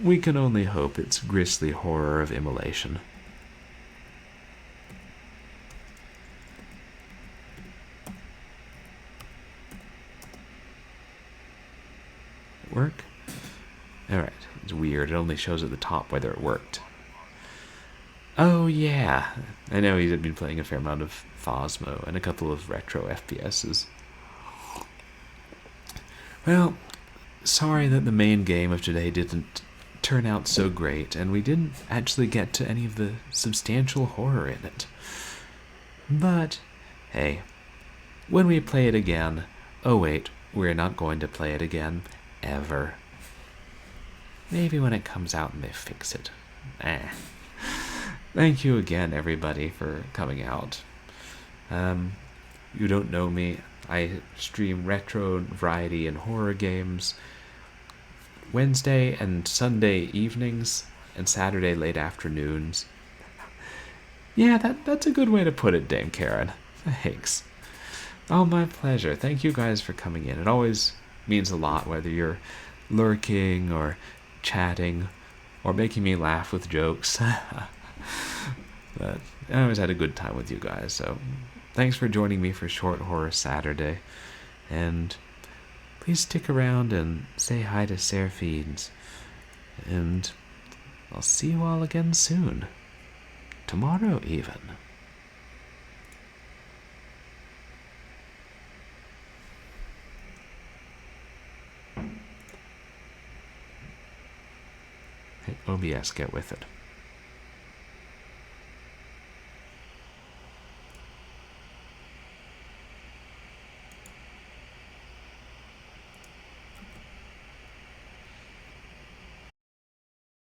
Speaker 1: we can only hope it's grisly horror of immolation. Work? Alright, it's weird. It only shows at the top whether it worked. Oh yeah, I know he's been playing a fair amount of Phasmo and a couple of retro FPSs. Well, sorry that the main game of today didn't turn out so great, and we didn't actually get to any of the substantial horror in it. But, hey, when we play it again, oh wait, we're not going to play it again, ever. Maybe when it comes out and they fix it. Thank you again, everybody, for coming out. You don't know me. I stream retro, variety, and horror games Wednesday and Sunday evenings, and Saturday late afternoons. Yeah, that's a good way to put it, Dame Karen. Thanks. Oh, my pleasure. Thank you guys for coming in. It always means a lot, whether you're lurking or chatting or making me laugh with jokes. But I always had a good time with you guys, so thanks for joining me for Short Horror Saturday. And please stick around and say hi to Seraphines. And I'll see you all again soon. Tomorrow, even. Hey, OBS, get with it.